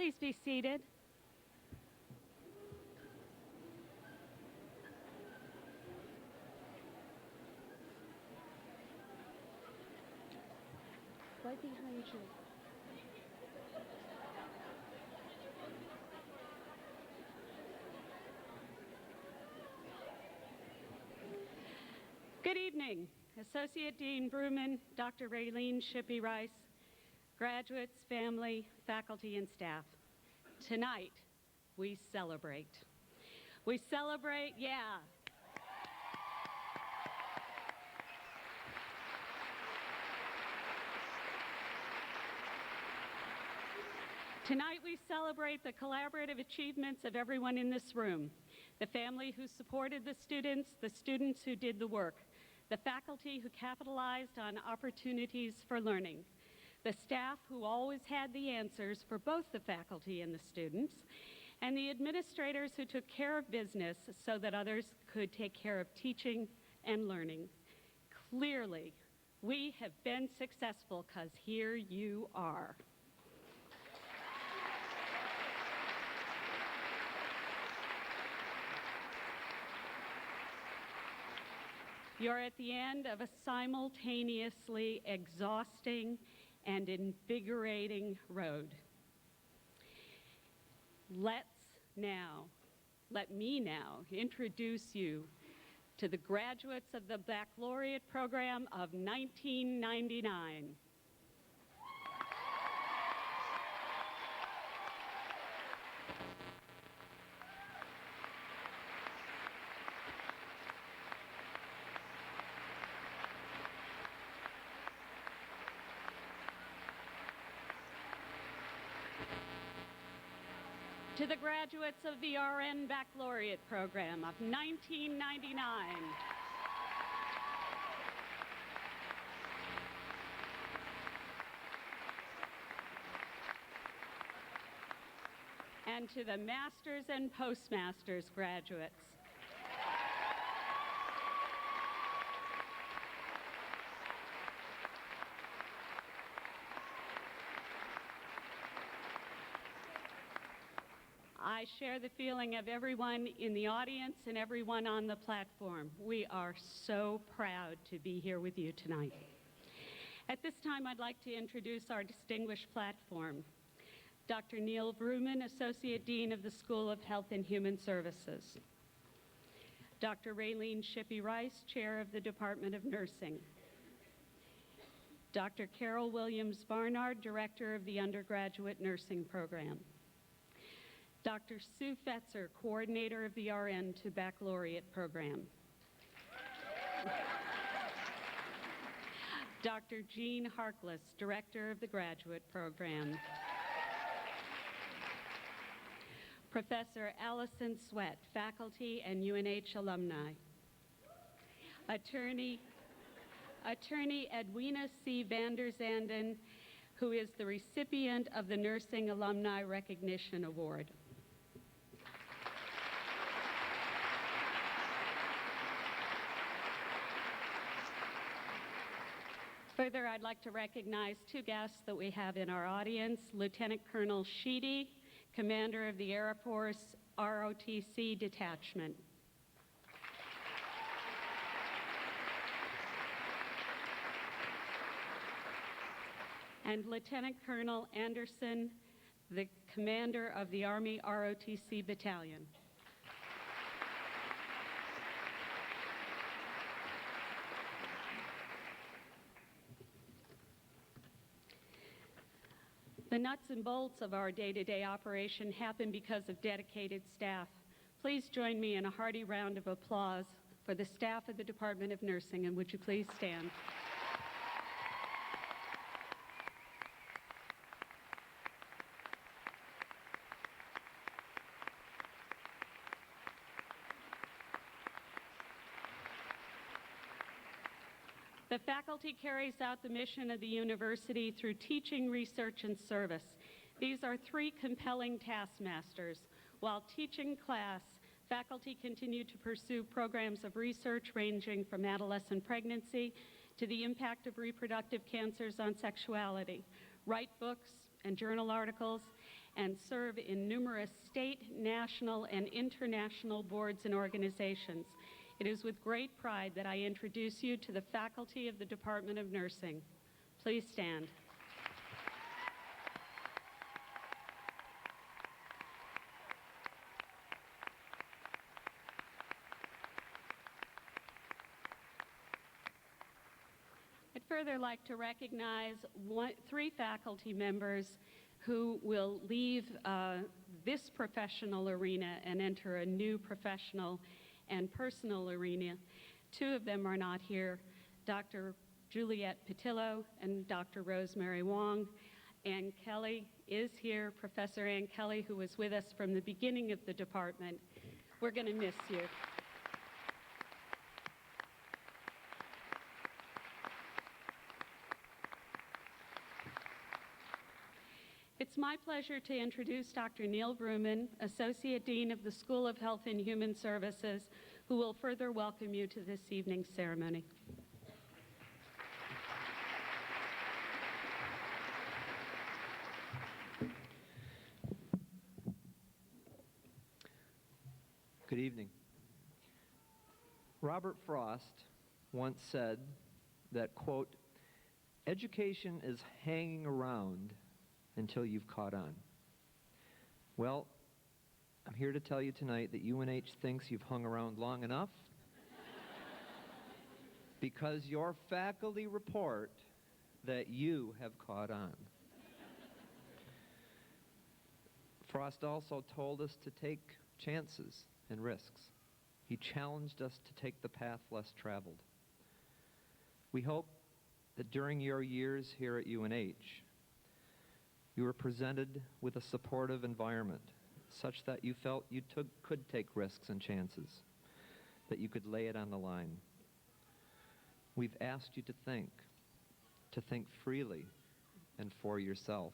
Please be seated. Right behind you. Good evening, Associate Dean Bruman, Dr. Raylene Shippey Rice, graduates, family, faculty, and staff. Tonight, we celebrate. We celebrate, yeah. Tonight, we celebrate the collaborative achievements of everyone in this room, the family who supported the students who did the work, the faculty who capitalized on opportunities for learning, the staff who always had the answers for both the faculty and the students, and the administrators who took care of business so that others could take care of teaching and learning. Clearly, we have been successful because here you are. You're at the end of a simultaneously exhausting and invigorating road. Let me now introduce you to the graduates of the Baccalaureate program of 1999. To the graduates of the RN Baccalaureate program of 1999. And to the Masters and Postmasters graduates. I share the feeling of everyone in the audience and everyone on the platform. We are so proud to be here with you tonight. At this time, I'd like to introduce our distinguished platform. Dr. Neil Bruman, Associate Dean of the School of Health and Human Services. Dr. Raylene Shippey Rice, Chair of the Department of Nursing. Dr. Carol Williams Barnard, Director of the Undergraduate Nursing Program. Dr. Sue Fetzer, Coordinator of the RN to Baccalaureate program. Dr. Jean Harkless, Director of the Graduate program. Professor Allison Sweat, Faculty and UNH alumni. Attorney Edwina C. van der Zanden, who is the recipient of the Nursing Alumni Recognition Award. Further, I'd like to recognize two guests that we have in our audience, Lieutenant Colonel Sheedy, Commander of the Air Force ROTC Detachment. And Lieutenant Colonel Anderson, the Commander of the Army ROTC Battalion. The nuts and bolts of our day-to-day operation happen because of dedicated staff. Please join me in a hearty round of applause for the staff of the Department of Nursing, and would you please stand? The faculty carries out the mission of the university through teaching, research, and service. These are three compelling taskmasters. While teaching class, faculty continue to pursue programs of research ranging from adolescent pregnancy to the impact of reproductive cancers on sexuality, write books and journal articles, and serve in numerous state, national, and international boards and organizations. It is with great pride that I introduce you to the faculty of the Department of Nursing. Please stand. I'd further like to recognize three faculty members who will leave this professional arena and enter a new professional and personal arena. Two of them are not here, Dr. Juliet Patillo and Dr. Rosemary Wong. Ann Kelly is here, Professor Ann Kelly, who was with us from the beginning of the department. We're going to miss you. It's my pleasure to introduce Dr. Neil Bruman, Associate Dean of the School of Health and Human Services, who will further welcome you to this evening's ceremony. Good evening. Robert Frost once said that, quote, "Education is hanging around until you've caught on." Well, I'm here to tell you tonight that UNH thinks you've hung around long enough because your faculty report that you have caught on. Frost also told us to take chances and risks. He challenged us to take the path less traveled. We hope that during your years here at UNH, you were presented with a supportive environment such that you felt you could take risks and chances, that you could lay it on the line. We've asked you to think freely and for yourself.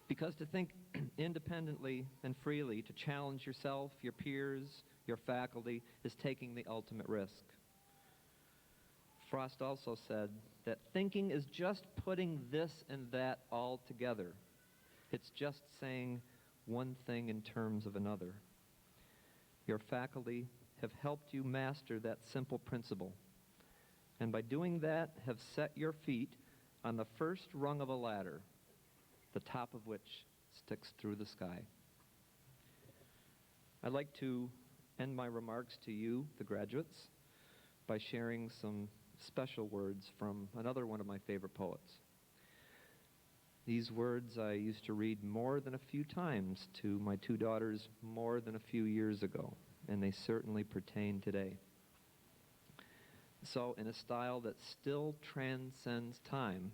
Because to think independently and freely, to challenge yourself, your peers, your faculty, is taking the ultimate risk. Frost also said that thinking is just putting this and that all together. It's just saying one thing in terms of another. Your faculty have helped you master that simple principle, and by doing that have set your feet on the first rung of a ladder, the top of which sticks through the sky. I'd like to end my remarks to you, the graduates, by sharing some special words from another one of my favorite poets. These words I used to read more than a few times to my two daughters more than a few years ago, and they certainly pertain today. So, in a style that still transcends time,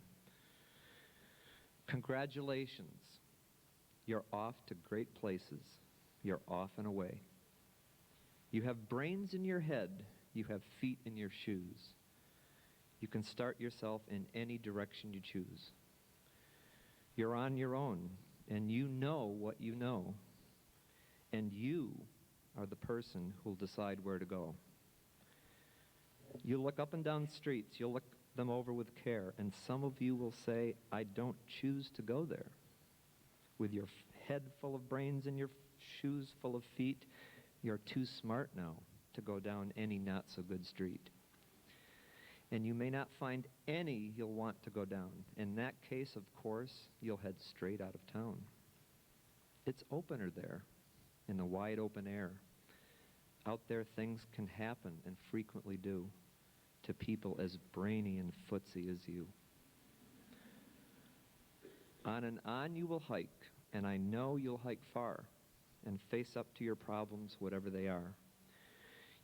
congratulations. You're off to great places. You're off and away. You have brains in your head. You have feet in your shoes. You can start yourself in any direction you choose. You're on your own, and you know what you know. And you are the person who'll decide where to go. You'll look up and down streets. You'll look them over with care, and some of you will say, "I don't choose to go there." With your head full of brains and your shoes full of feet, you're too smart now to go down any not-so-good street. And you may not find any you'll want to go down. In that case, of course, you'll head straight out of town. It's opener there, in the wide open air. Out there, things can happen, and frequently do, to people as brainy and footsy as you. On and on you will hike, and I know you'll hike far, and face up to your problems, whatever they are.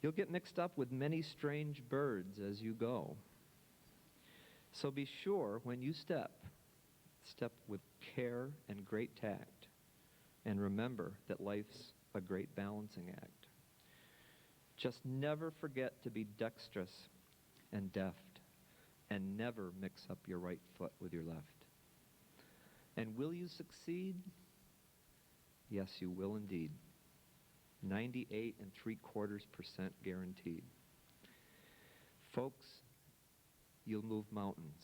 You'll get mixed up with many strange birds as you go. So be sure when you step with care and great tact, and remember that life's a great balancing act. Just never forget to be dexterous and deft, and never mix up your right foot with your left. And will you succeed? Yes, you will indeed. 98.75% guaranteed. Folks, you'll move mountains.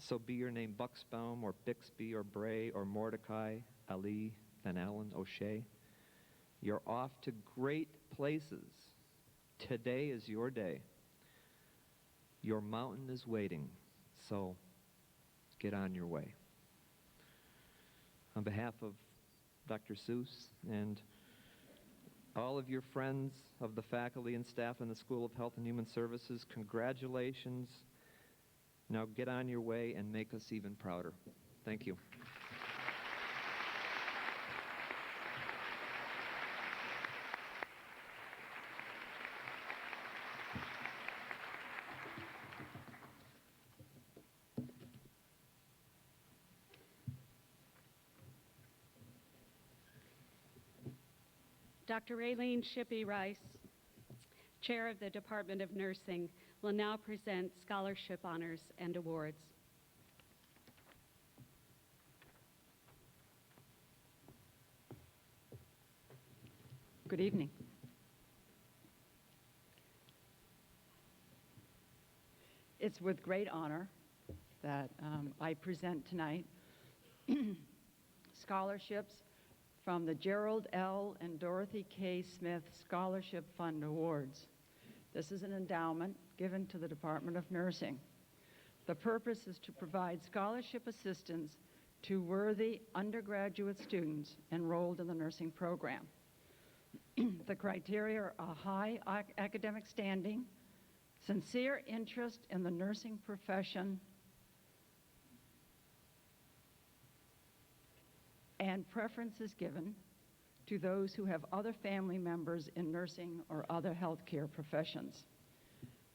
So be your name Buxbaum or Bixby or Bray or Mordecai, Ali, Van Allen, O'Shea. You're off to great places. Today is your day. Your mountain is waiting, so get on your way. On behalf of Dr. Seuss and all of your friends of the faculty and staff in the School of Health and Human Services, congratulations. Now get on your way and make us even prouder. Thank you. Dr. Raylene Shippey Rice, Chair of the Department of Nursing, will now present scholarship honors and awards. Good evening. It's with great honor that I present tonight scholarships from the Gerald L. and Dorothy K. Smith Scholarship Fund Awards. This is an endowment given to the Department of Nursing. The purpose is to provide scholarship assistance to worthy undergraduate students enrolled in the nursing program. The criteria are a high academic standing, sincere interest in the nursing profession, and preference is given to those who have other family members in nursing or other healthcare professions.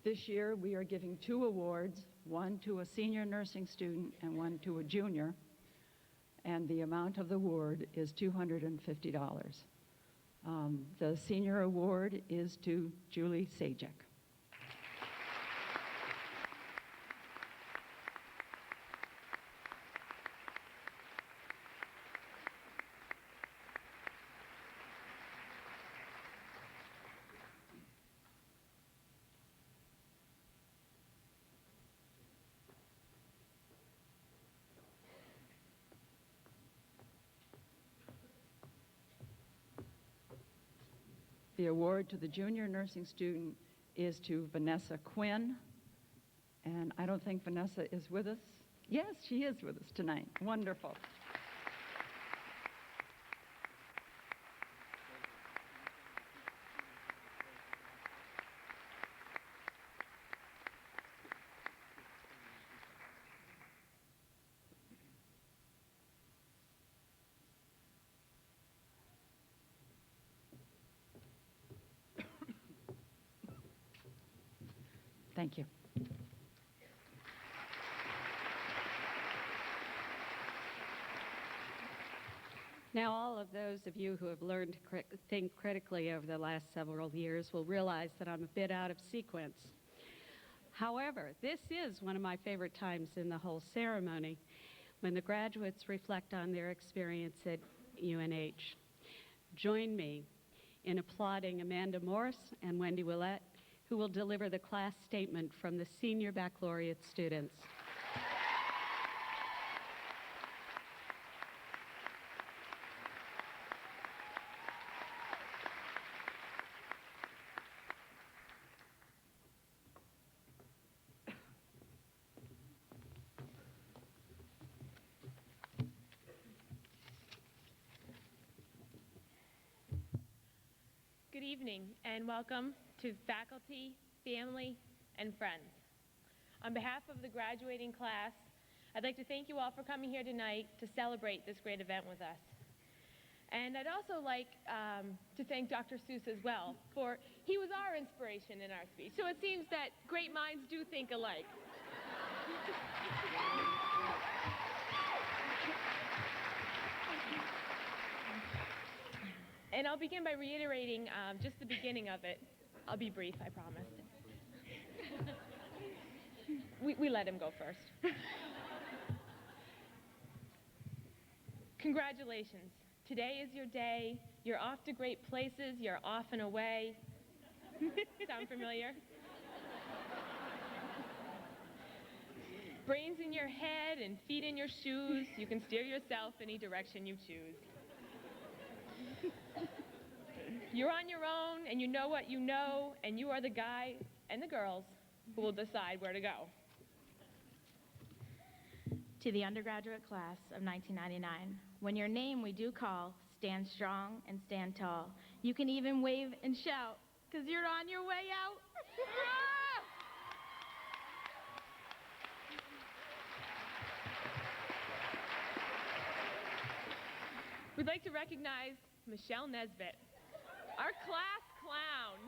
This year, we are giving 2 awards, one to a senior nursing student and one to a junior, and the amount of the award is $250. The senior award is to Julie Sajek. The award to the junior nursing student is to Vanessa Quinn. And I don't think Vanessa is with us. Yes, she is with us tonight. Wonderful. Thank you. Now, all of those of you who have learned to think critically over the last several years will realize that I'm a bit out of sequence. However, this is one of my favorite times in the whole ceremony, when the graduates reflect on their experience at UNH. Join me in applauding Amanda Morse and Wendy Willett, who will deliver the class statement from the senior baccalaureate students. Good evening and welcome to faculty, family, and friends. On behalf of the graduating class, I'd like to thank you all for coming here tonight to celebrate this great event with us. And I'd also like to thank Dr. Seuss as well, for he was our inspiration in our speech. So it seems that great minds do think alike. And I'll begin by reiterating just the beginning of it. I'll be brief, I promise. We let him go first. Congratulations. Today is your day. You're off to great places. You're off and away. Sound familiar? Brains in your head and feet in your shoes, you can steer yourself any direction you choose. You're on your own, and you know what you know, and you are the guy and the girls who will decide where to go. To the undergraduate class of 1999, when your name we do call, stand strong and stand tall. You can even wave and shout, because you're on your way out. We'd like to recognize Michelle Nesbitt, our class clown.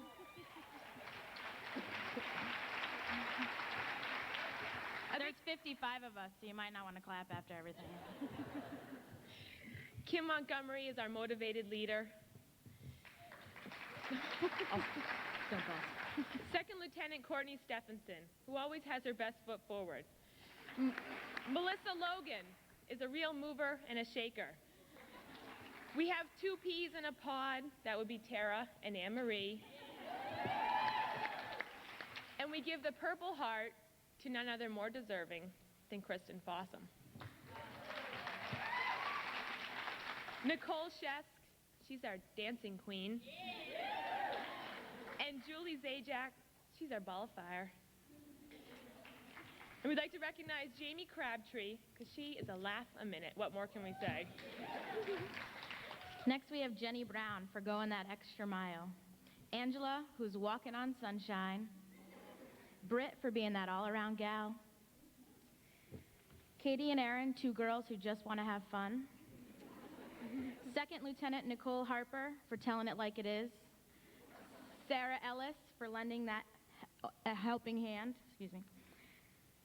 There's 55 of us, so you might not want to clap after everything. Kim Montgomery is our motivated leader. Don't pause. Second Lieutenant Courtney Stephenson, who always has her best foot forward. Melissa Logan is a real mover and a shaker. We have 2 peas in a pod. That would be Tara and Anne Marie. And we give the Purple Heart to none other more deserving than Kristen Fossum. Nicole Shesk, she's our dancing queen. And Julie Zajac, she's our ball of fire. And we'd like to recognize Jamie Crabtree, because she is a laugh a minute. What more can we say? Next, we have Jenny Brown for going that extra mile. Angela, who's walking on sunshine. Britt for being that all-around gal. Katie and Erin, 2 girls who just want to have fun. Second Lieutenant Nicole Harper for telling it like it is. Sarah Ellis for lending that a helping hand. Excuse me.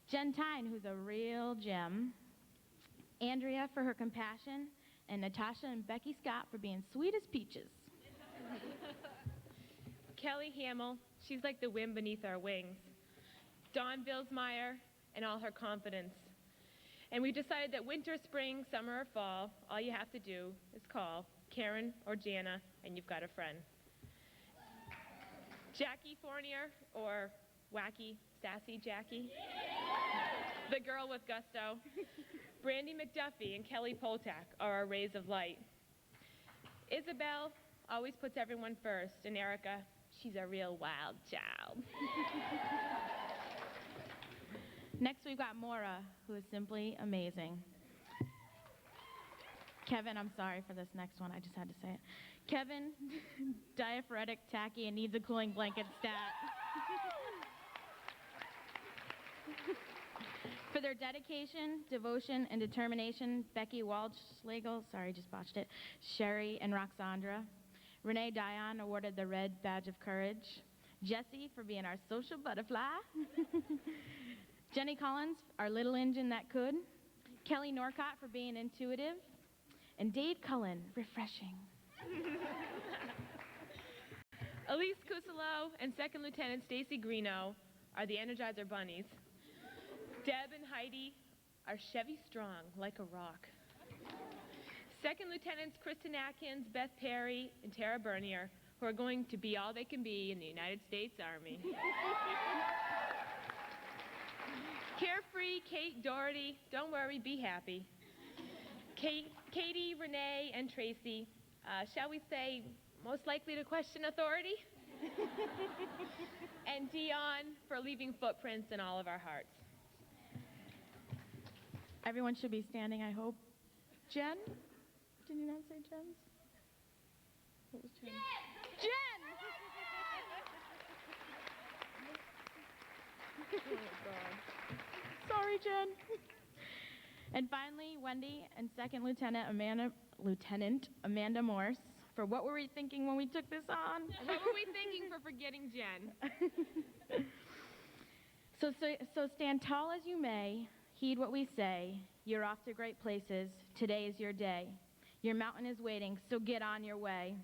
Jen Tyne, who's a real gem. Andrea for her compassion. And Natasha and Becky Scott for being sweet as peaches. Kelly Hamill, she's like the wind beneath our wings. Dawn Bilsmeyer and all her confidence. And we decided that winter, spring, summer, or fall, all you have to do is call Karen or Jana, and you've got a friend. Jackie Fournier, or Wacky, Sassy Jackie. The girl with gusto. Brandy McDuffie and Kelly Poltak are our rays of light. Isabel always puts everyone first, and Erica, she's a real wild child. Next, we've got Maura, who is simply amazing. Kevin, I'm sorry for this next one. I just had to say it. Kevin, diaphoretic, tacky, and needs a cooling blanket stat. For their dedication, devotion, and determination, Becky Waldschlegel, sorry, just botched it, Sherry and Roxandra. Renee Dion awarded the Red Badge of Courage. Jessie for being our social butterfly. Jenny Collins, our little engine that could. Kelly Norcott for being intuitive. And Dade Cullen, refreshing. Elise Cuselo and Second Lieutenant Stacy Greeno are the Energizer Bunnies. Deb and Heidi are Chevy strong like a rock. Second Lieutenants Kristen Atkins, Beth Perry, and Tara Bernier, who are going to be all they can be in the United States Army. Carefree, Kate Doherty, don't worry, be happy. Katie, Renee, and Tracy, shall we say, most likely to question authority? And Dion for leaving footprints in all of our hearts. Everyone should be standing, I hope. Jen? Did you not say Jen's? What was Jen? Jen! Oh, God. Sorry, Jen. And finally, Wendy and Second Lieutenant Amanda Morse for what were we thinking when we took this on? And what were we thinking for forgetting Jen? So stand tall as you may, heed what we say. You're off to great places. Today is your day. Your mountain is waiting, so get on your way.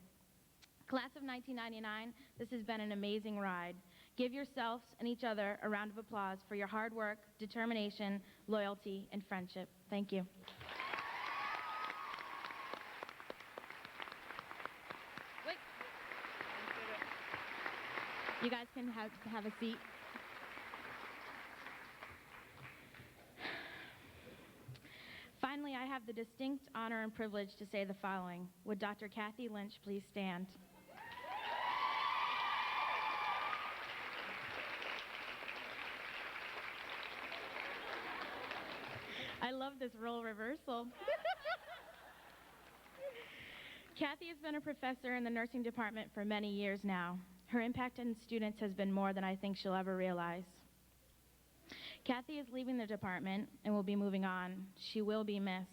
Class of 1999, this has been an amazing ride. Give yourselves and each other a round of applause for your hard work, determination, loyalty, and friendship. Thank you. Wait. You guys can have a seat. have the distinct honor and privilege to say the following. Would Dr. Kathy Lynch please stand? I love this role reversal. Kathy has been a professor in the nursing department for many years now. Her impact on students has been more than I think she'll ever realize. Kathy is leaving the department and will be moving on. She will be missed.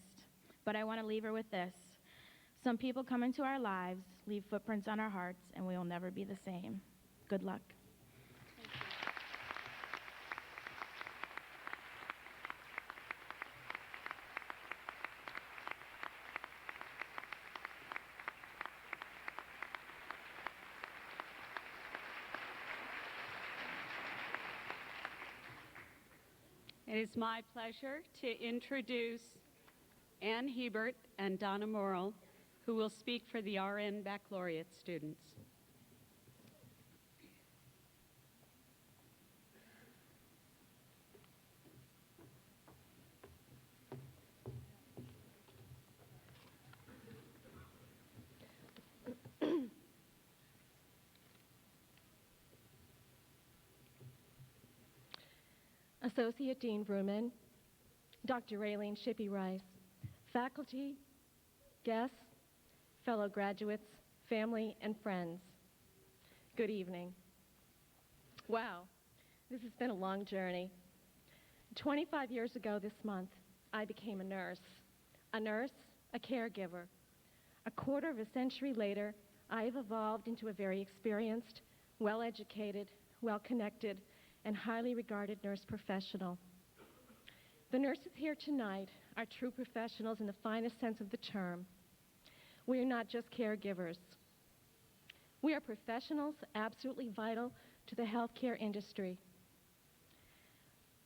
But I want to leave her with this. Some people come into our lives, leave footprints on our hearts, and we will never be the same. Good luck. It is my pleasure to introduce Ann Hebert and Donna Morrill, who will speak for the RN Baccalaureate students. Associate Dean Bruman, Dr. Raylene Shippey Rice, faculty, guests, fellow graduates, family, and friends. Good evening. Wow, this has been a long journey. 25 years ago this month, I became a nurse, a caregiver. A quarter of a century later, I have evolved into a very experienced, well-educated, well-connected, and highly regarded nurse professional. The nurses here tonight are true professionals in the finest sense of the term. We are not just caregivers. We are professionals absolutely vital to the healthcare industry.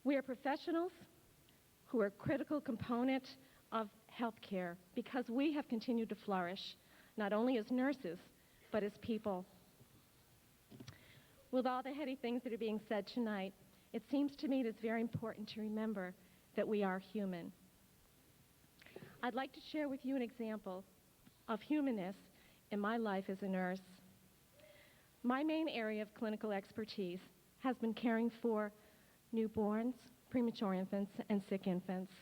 We are professionals who are a critical component of healthcare because we have continued to flourish, not only as nurses, but as people. With all the heady things that are being said tonight, it seems to me it is very important to remember that we are human. I'd like to share with you an example of humanness in my life as a nurse. My main area of clinical expertise has been caring for newborns, premature infants, and sick infants.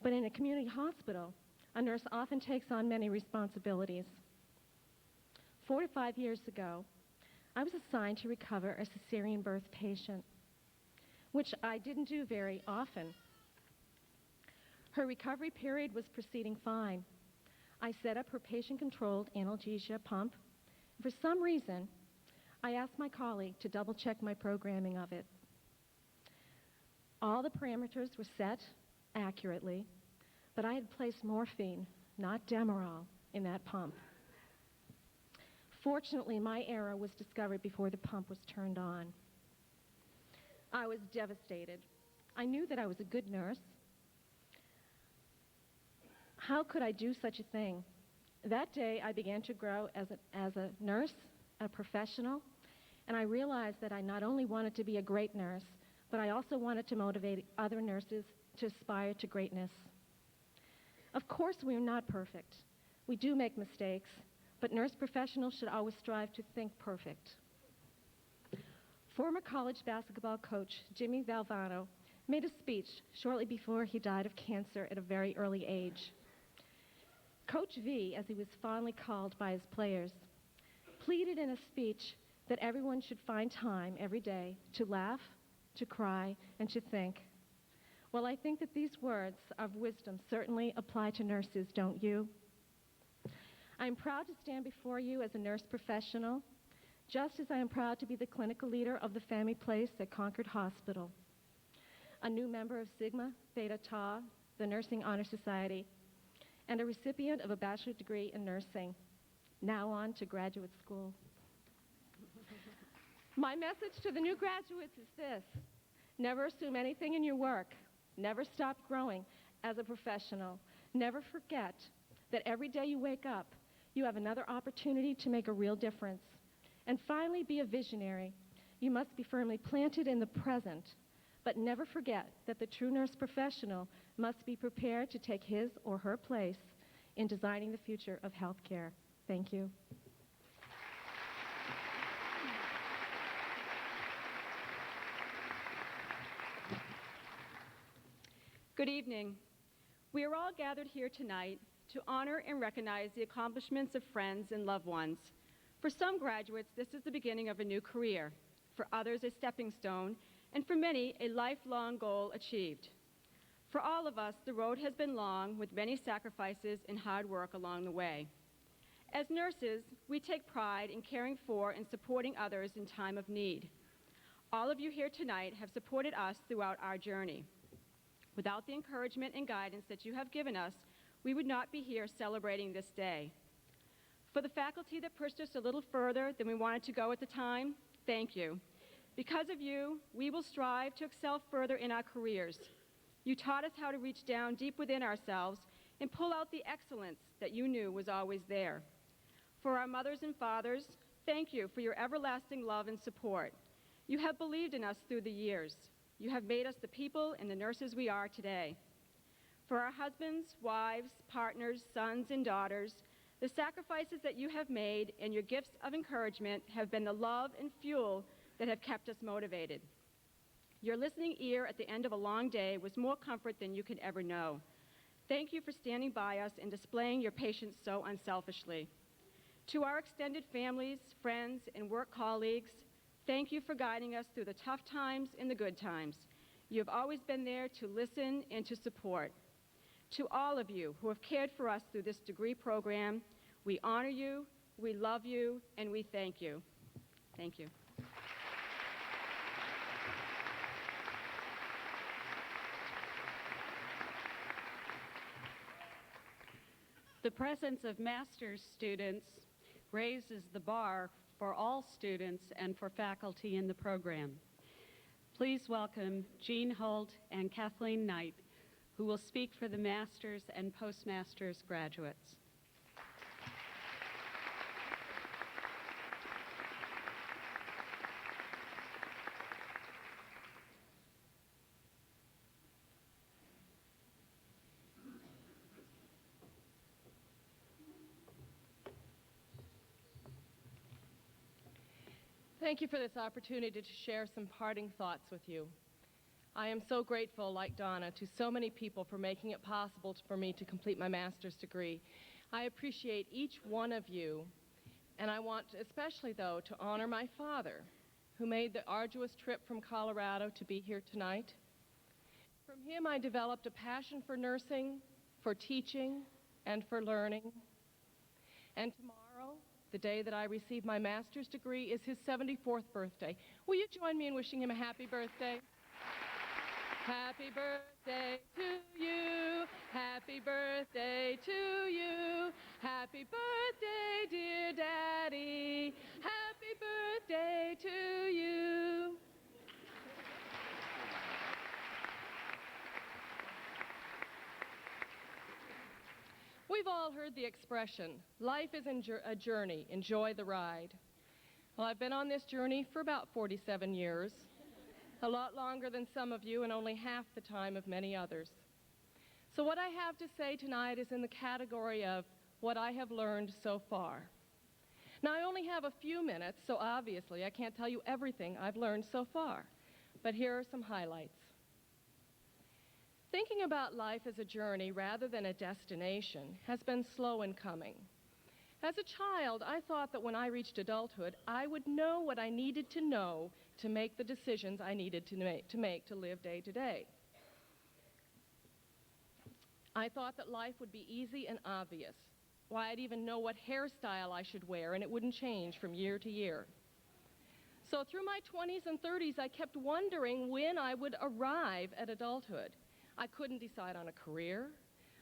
But in a community hospital, a nurse often takes on many responsibilities. 4 to 5 years ago, I was assigned to recover a cesarean birth patient, which I didn't do very often. Her recovery period was proceeding fine. I set up her patient-controlled analgesia pump. For some reason, I asked my colleague to double-check my programming of it. All the parameters were set accurately, but I had placed morphine, not Demerol, in that pump. Fortunately, my error was discovered before the pump was turned on. I was devastated. I knew that I was a good nurse. How could I do such a thing? That day, I began to grow as a nurse, a professional, and I realized that I not only wanted to be a great nurse, but I also wanted to motivate other nurses to aspire to greatness. Of course, we are not perfect. We do make mistakes, but nurse professionals should always strive to think perfect. Former college basketball coach Jimmy Valvano made a speech shortly before he died of cancer at a very early age. Coach V, as he was fondly called by his players, pleaded in a speech that everyone should find time every day to laugh, to cry, and to think. Well, I think that these words of wisdom certainly apply to nurses, don't you? I'm proud to stand before you as a nurse professional, just as I am proud to be the clinical leader of the Family Place at Concord Hospital, a new member of Sigma Theta Tau, the Nursing Honor Society, and a recipient of a bachelor's degree in nursing, now on to graduate school. My message to the new graduates is this: never assume anything in your work. Never stop growing as a professional. Never forget that every day you wake up, you have another opportunity to make a real difference. And finally, be a visionary. You must be firmly planted in the present, But never forget that the true nurse professional must be prepared to take his or her place in designing the future of healthcare. Thank you. Good evening. We are all gathered here tonight to honor and recognize the accomplishments of friends and loved ones. For some graduates, this is the beginning of a new career. For others, a stepping stone, and for many, a lifelong goal achieved. For all of us, the road has been long, with many sacrifices and hard work along the way. As nurses, we take pride in caring for and supporting others in time of need. All of you here tonight have supported us throughout our journey. Without the encouragement and guidance that you have given us, we would not be here celebrating this day. For the faculty that pushed us a little further than we wanted to go at the time, thank you. Because of you, we will strive to excel further in our careers. You taught us how to reach down deep within ourselves and pull out the excellence that you knew was always there. For our mothers and fathers, thank you for your everlasting love and support. You have believed in us through the years. You have made us the people and the nurses we are today. For our husbands, wives, partners, sons, and daughters, the sacrifices that you have made and your gifts of encouragement have been the love and fuel that have kept us motivated. Your listening ear at the end of a long day was more comfort than you could ever know. Thank you for standing by us and displaying your patience so unselfishly. To our extended families, friends, and work colleagues, thank you for guiding us through the tough times and the good times. You have always been there to listen and to support. To all of you who have cared for us through this degree program, we honor you, we love you, and we thank you. Thank you. The presence of master's students raises the bar for all students and for faculty in the program. Please welcome Jean Holt and Kathleen Knight, who will speak for the master's and postmaster's graduates. Thank you for this opportunity to share some parting thoughts with you. I am so grateful, like Donna, to so many people for making it possible for me to complete my master's degree. I appreciate each one of you, and I want especially, though, to honor my father, who made the arduous trip from Colorado to be here tonight. From him, I developed a passion for nursing, for teaching, and for learning. And tomorrow, the day that I receive my master's degree, is his 74th birthday. Will you join me in wishing him a happy birthday? Happy birthday to you. Happy birthday to you. Happy birthday, dear Daddy. Happy birthday to you. We've all heard the expression, life is a journey, enjoy the ride. Well, I've been on this journey for about 47 years, a lot longer than some of you and only half the time of many others. So what I have to say tonight is in the category of what I have learned so far. Now, I only have a few minutes, so obviously I can't tell you everything I've learned so far, but here are some highlights. Thinking about life as a journey rather than a destination has been slow in coming. As a child, I thought that when I reached adulthood, I would know what I needed to know to make the decisions I needed to make to live day to day. I thought that life would be easy and obvious. Why, I'd even know what hairstyle I should wear, and it wouldn't change from year to year. So through my 20s and 30s, I kept wondering when I would arrive at adulthood. I couldn't decide on a career.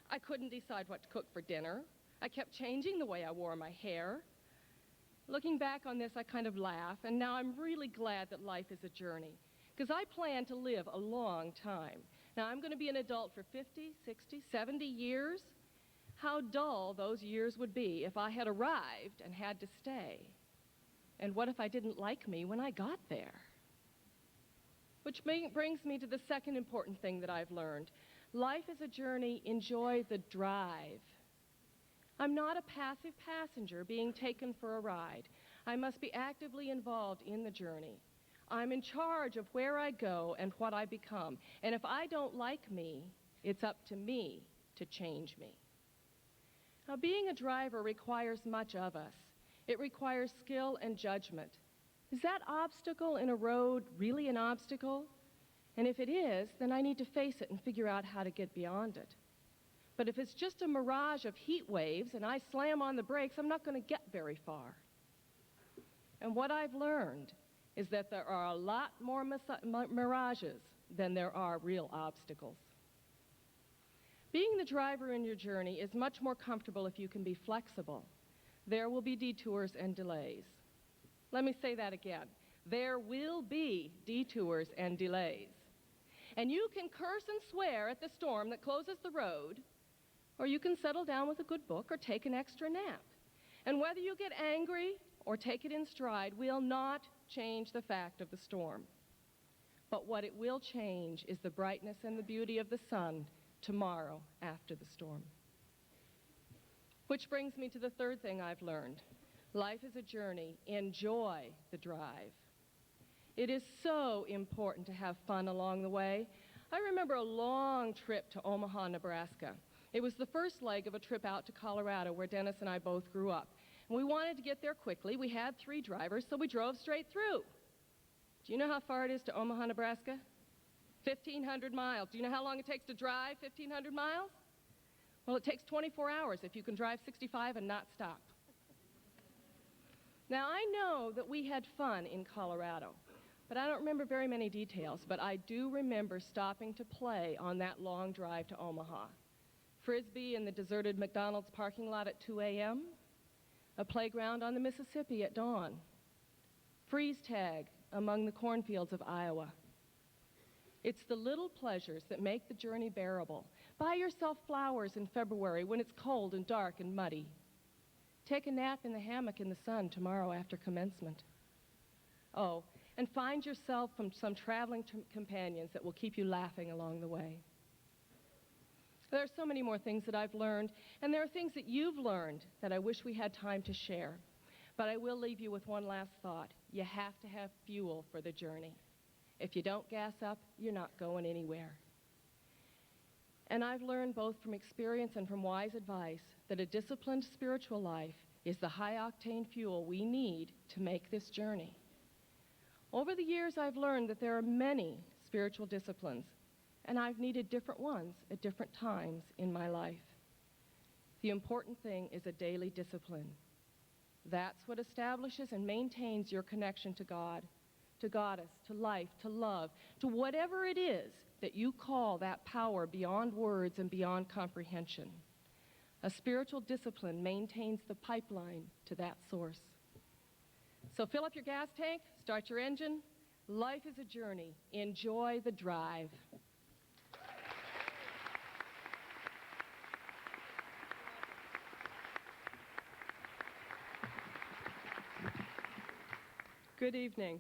I couldn't decide what to cook for dinner. I kept changing the way I wore my hair. Looking back on this, I kind of laugh, and now I'm really glad that life is a journey, because I plan to live a long time. Now, I'm going to be an adult for 50, 60, 70 years. How dull those years would be if I had arrived and had to stay. And what if I didn't like me when I got there? Which brings me to the second important thing that I've learned. Life is a journey. Enjoy the drive. I'm not a passive passenger being taken for a ride. I must be actively involved in the journey. I'm in charge of where I go and what I become. And if I don't like me, it's up to me to change me. Now, being a driver requires much of us. It requires skill and judgment. Is that obstacle in a road really an obstacle? And if it is, then I need to face it and figure out how to get beyond it. But if it's just a mirage of heat waves and I slam on the brakes, I'm not going to get very far. And what I've learned is that there are a lot more mirages than there are real obstacles. Being the driver in your journey is much more comfortable if you can be flexible. There will be detours and delays. Let me say that again. There will be detours and delays. And you can curse and swear at the storm that closes the road, or you can settle down with a good book or take an extra nap. And whether you get angry or take it in stride will not change the fact of the storm. But what it will change is the brightness and the beauty of the sun tomorrow after the storm. Which brings me to the third thing I've learned. Life is a journey. Enjoy the drive. It is so important to have fun along the way. I remember a long trip to Omaha, Nebraska. It was the first leg of a trip out to Colorado, where Dennis and I both grew up. And we wanted to get there quickly. We had 3 drivers, so we drove straight through. Do you know how far it is to Omaha, Nebraska? 1,500 miles. Do you know how long it takes to drive 1,500 miles? Well, it takes 24 hours if you can drive 65 and not stop. Now, I know that we had fun in Colorado, but I don't remember very many details. But I do remember stopping to play on that long drive to Omaha. Frisbee in the deserted McDonald's parking lot at 2 a.m., a playground on the Mississippi at dawn, freeze tag among the cornfields of Iowa. It's the little pleasures that make the journey bearable. Buy yourself flowers in February when it's cold and dark and muddy. Take a nap in the hammock in the sun tomorrow after commencement. Oh, and find yourself some traveling companions that will keep you laughing along the way. There are so many more things that I've learned, and there are things that you've learned that I wish we had time to share. But I will leave you with one last thought. You have to have fuel for the journey. If you don't gas up, you're not going anywhere. And I've learned both from experience and from wise advice that a disciplined spiritual life is the high-octane fuel we need to make this journey. Over the years, I've learned that there are many spiritual disciplines, and I've needed different ones at different times in my life. The important thing is a daily discipline. That's what establishes and maintains your connection to God, to Goddess, to life, to love, to whatever it is that you call that power beyond words and beyond comprehension. A spiritual discipline maintains the pipeline to that source. So fill up your gas tank, start your engine. Life is a journey. Enjoy the drive. Good evening.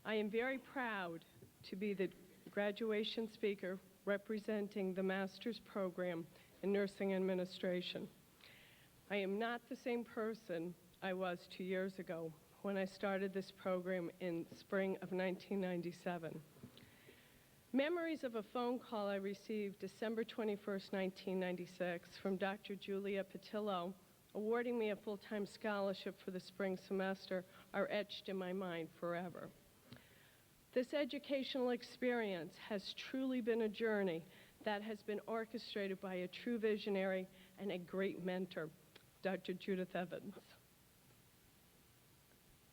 I am very proud to be the graduation speaker representing the master's program in nursing administration. I am not the same person I was 2 years ago when I started this program in spring of 1997. Memories of a phone call I received December 21st, 1996 from Dr. Julia Patillo awarding me a full-time scholarship for the spring semester are etched in my mind forever. This educational experience has truly been a journey that has been orchestrated by a true visionary and a great mentor, Dr. Judith Evans.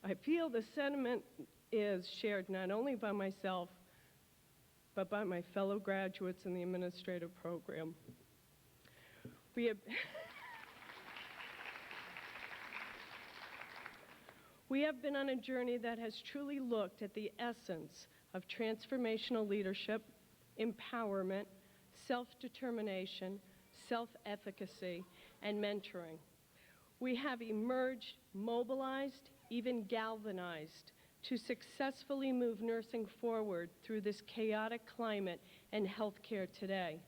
I feel the sentiment is shared not only by myself, but by my fellow graduates in the administrative program. We have been on a journey that has truly looked at the essence of transformational leadership, empowerment, self-determination, self-efficacy, and mentoring. We have emerged, mobilized, even galvanized to successfully move nursing forward through this chaotic climate and healthcare today.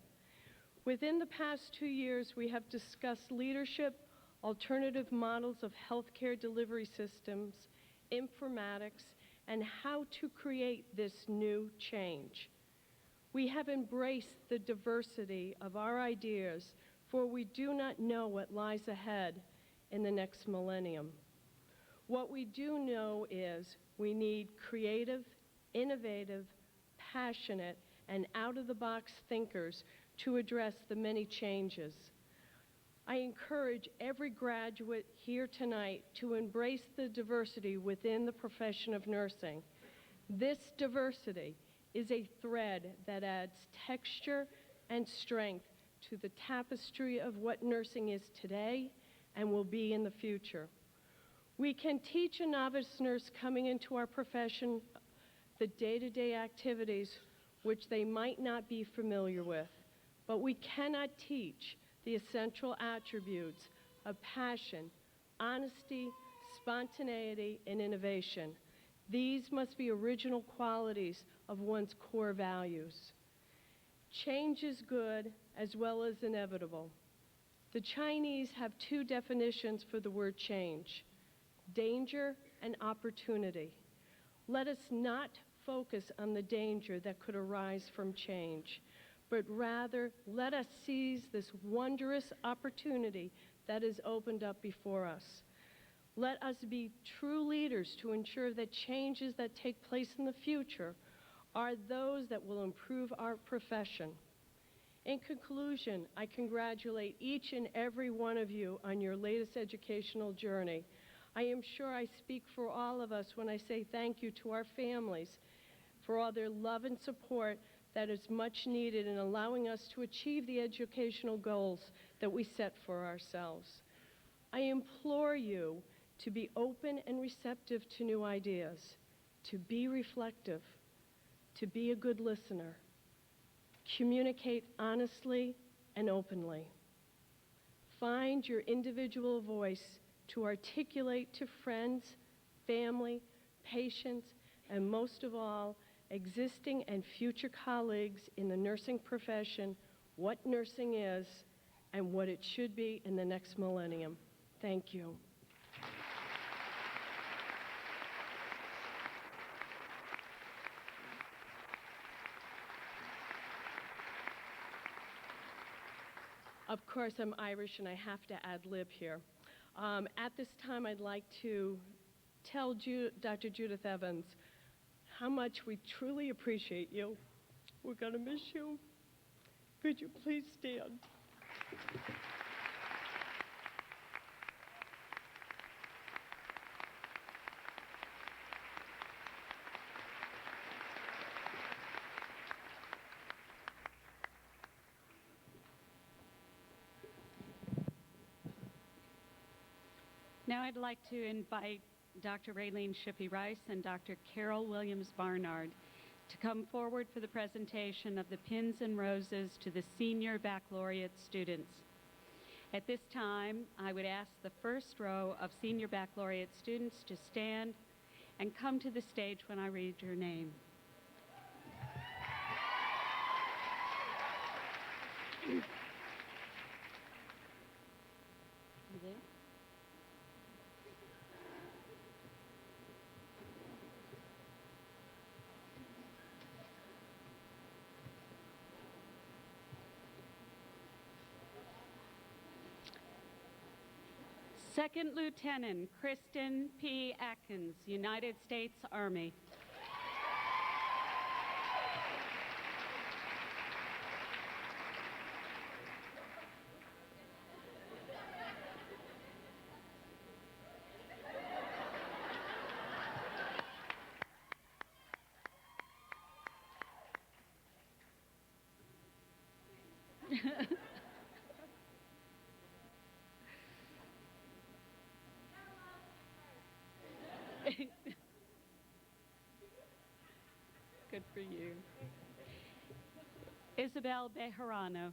Within the past 2 years, we have discussed leadership, alternative models of healthcare delivery systems, informatics, and how to create this new change. We have embraced the diversity of our ideas, for we do not know what lies ahead in the next millennium. What we do know is we need creative, innovative, passionate, and out-of-the-box thinkers to address the many changes. I encourage every graduate here tonight to embrace the diversity within the profession of nursing. This diversity is a thread that adds texture and strength to the tapestry of what nursing is today and will be in the future. We can teach a novice nurse coming into our profession the day-to-day activities which they might not be familiar with, but we cannot teach the essential attributes of passion, honesty, spontaneity, and innovation. These must be original qualities of one's core values. Change is good as well as inevitable. The Chinese have two definitions for the word change: danger and opportunity. Let us not focus on the danger that could arise from change, but rather let us seize this wondrous opportunity that is opened up before us. Let us be true leaders to ensure that changes that take place in the future are those that will improve our profession. In conclusion, I congratulate each and every one of you on your latest educational journey. I am sure I speak for all of us when I say thank you to our families for all their love and support that is much needed in allowing us to achieve the educational goals that we set for ourselves. I implore you to be open and receptive to new ideas, to be reflective, to be a good listener, communicate honestly and openly. Find your individual voice to articulate to friends, family, patients, and most of all, existing and future colleagues in the nursing profession what nursing is and what it should be in the next millennium. Thank you. Of course, I'm Irish and I have to ad-lib here. At this time, I'd like to tell Dr. Judith Evans how much we truly appreciate you. We're going to miss you. Could you please stand? Now I'd like to invite Dr. Raylene Shippey-Rice and Dr. Carol Williams-Barnard to come forward for the presentation of the Pins and Roses to the Senior Baccalaureate students. At this time, I would ask the first row of Senior Baccalaureate students to stand and come to the stage when I read your name. You there? Second Lieutenant Kristen P. Atkins, United States Army. Good for you. Isabel Bejarano.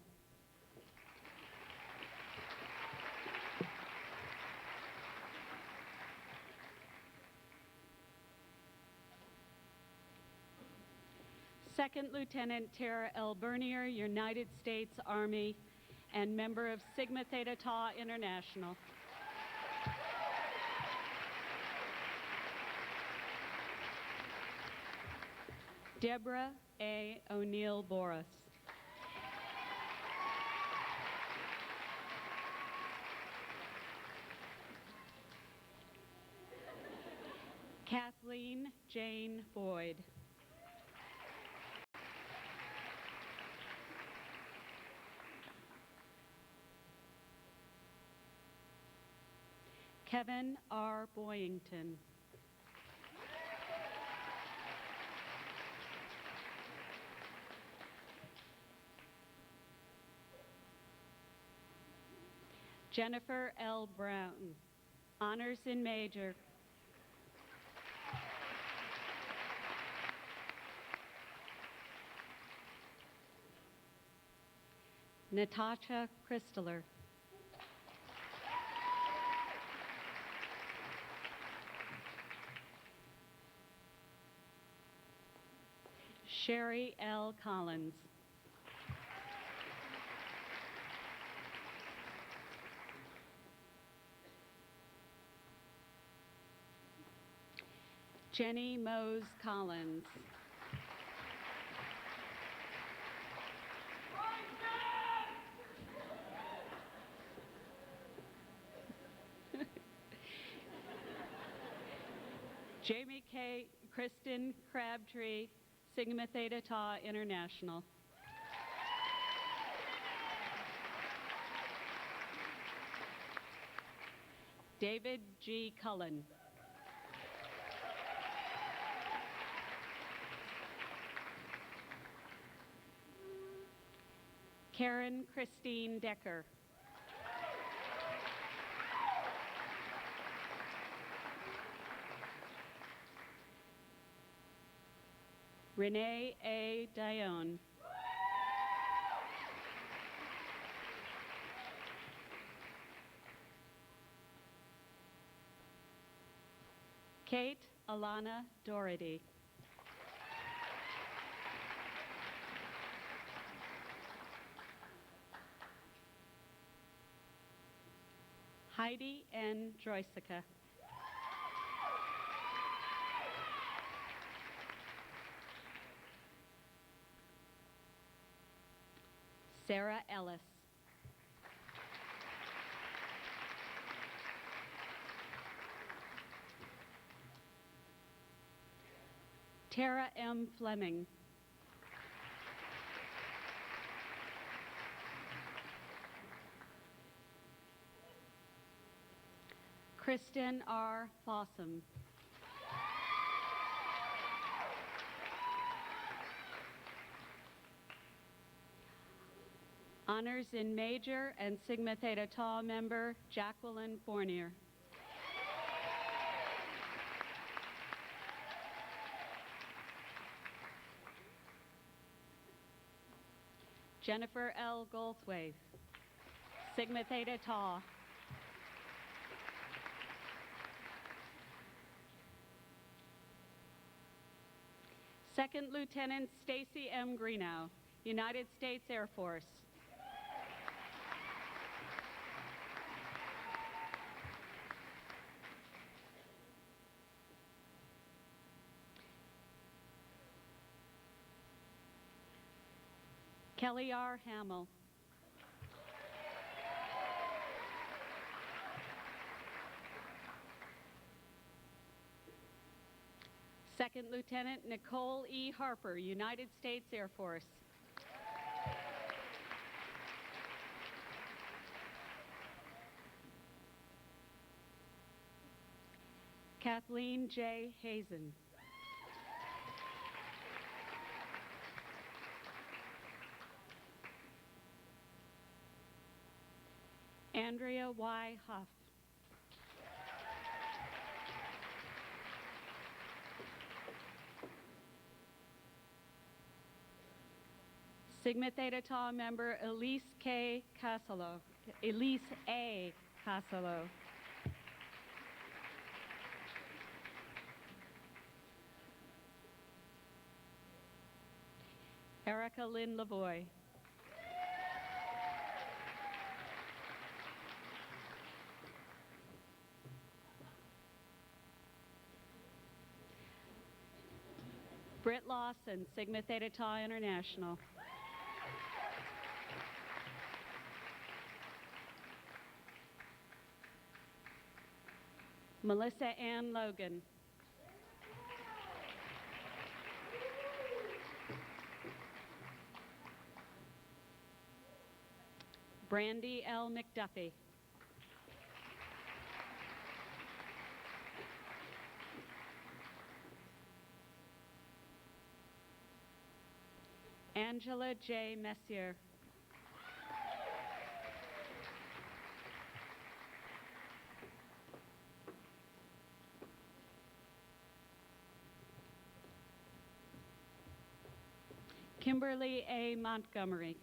Second Lieutenant Tara L. Bernier, United States Army, and member of Sigma Theta Tau International. Deborah A. O'Neill Boris. Kathleen Jane Boyd. Kevin R. Boyington. Jennifer L. Brown, honors in major. Natasha Christler. Sherry L. Collins. Jenny Mose Collins. Jamie K. Kristen Crabtree, Sigma Theta Tau International. David G. Cullen. Karen Christine Decker. Renee A. Dione. Kate Alana Doherty. Heidi N. Droysica. Sarah Ellis. Tara M. Fleming. Kristen R. Fossum. Honors in Major and Sigma Theta Tau member Jacqueline Fournier. Jennifer L. Goldthwaite, Sigma Theta Tau. Second Lieutenant Stacy M. Greenow, United States Air Force. Kelly R. Hamill. Second Lieutenant Nicole E. Harper, United States Air Force. Kathleen J. Hazen. Andrea Y. Huff. Sigma Theta Tau member Elise K. Casalo. Elise A. Casalo. Erica Lynn Lavoie. Britt Lawson, Sigma Theta Tau International. Melissa Ann Logan. Brandy L. McDuffie. Angela J. Messier. Kimberly A. Montgomery.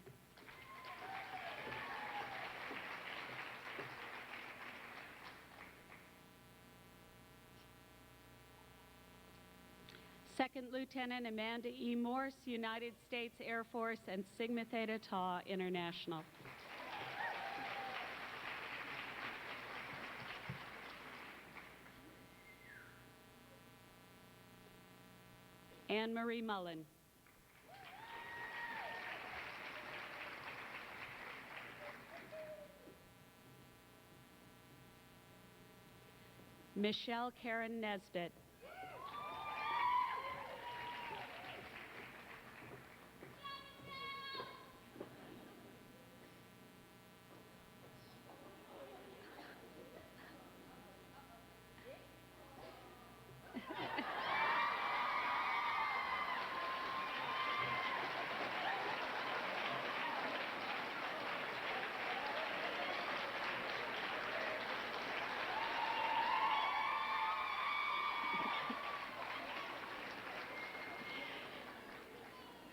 Second Lieutenant Amanda E. Morse, United States Air Force and Sigma Theta Tau International. Anne Marie Mullen. Michelle Karen Nesbitt.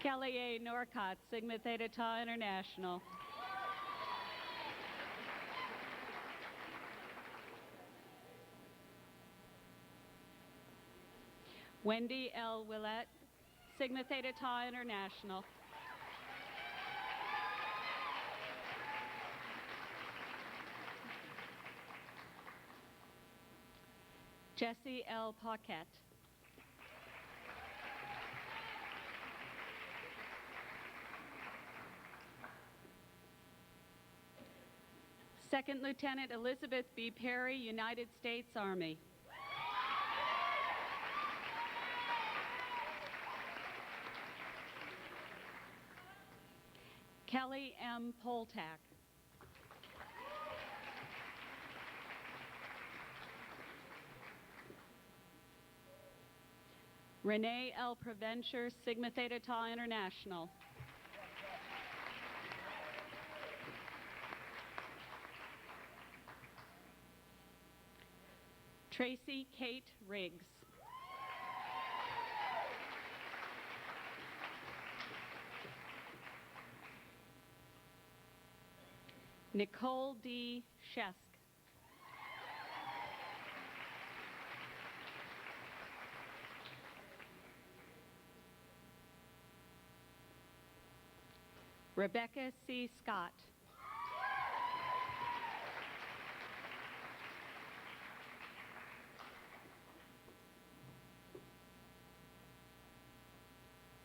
Kelly A. Norcott, Sigma Theta Tau International. Wendy L. Willett, Sigma Theta Tau International. Jesse L. Paquette. Second Lieutenant Elizabeth B. Perry, United States Army. Kelly M. Poltak. Renee L. Provencher, Sigma Theta Tau International. Tracy Kate Riggs. Nicole D. Shesk. Rebecca C. Scott.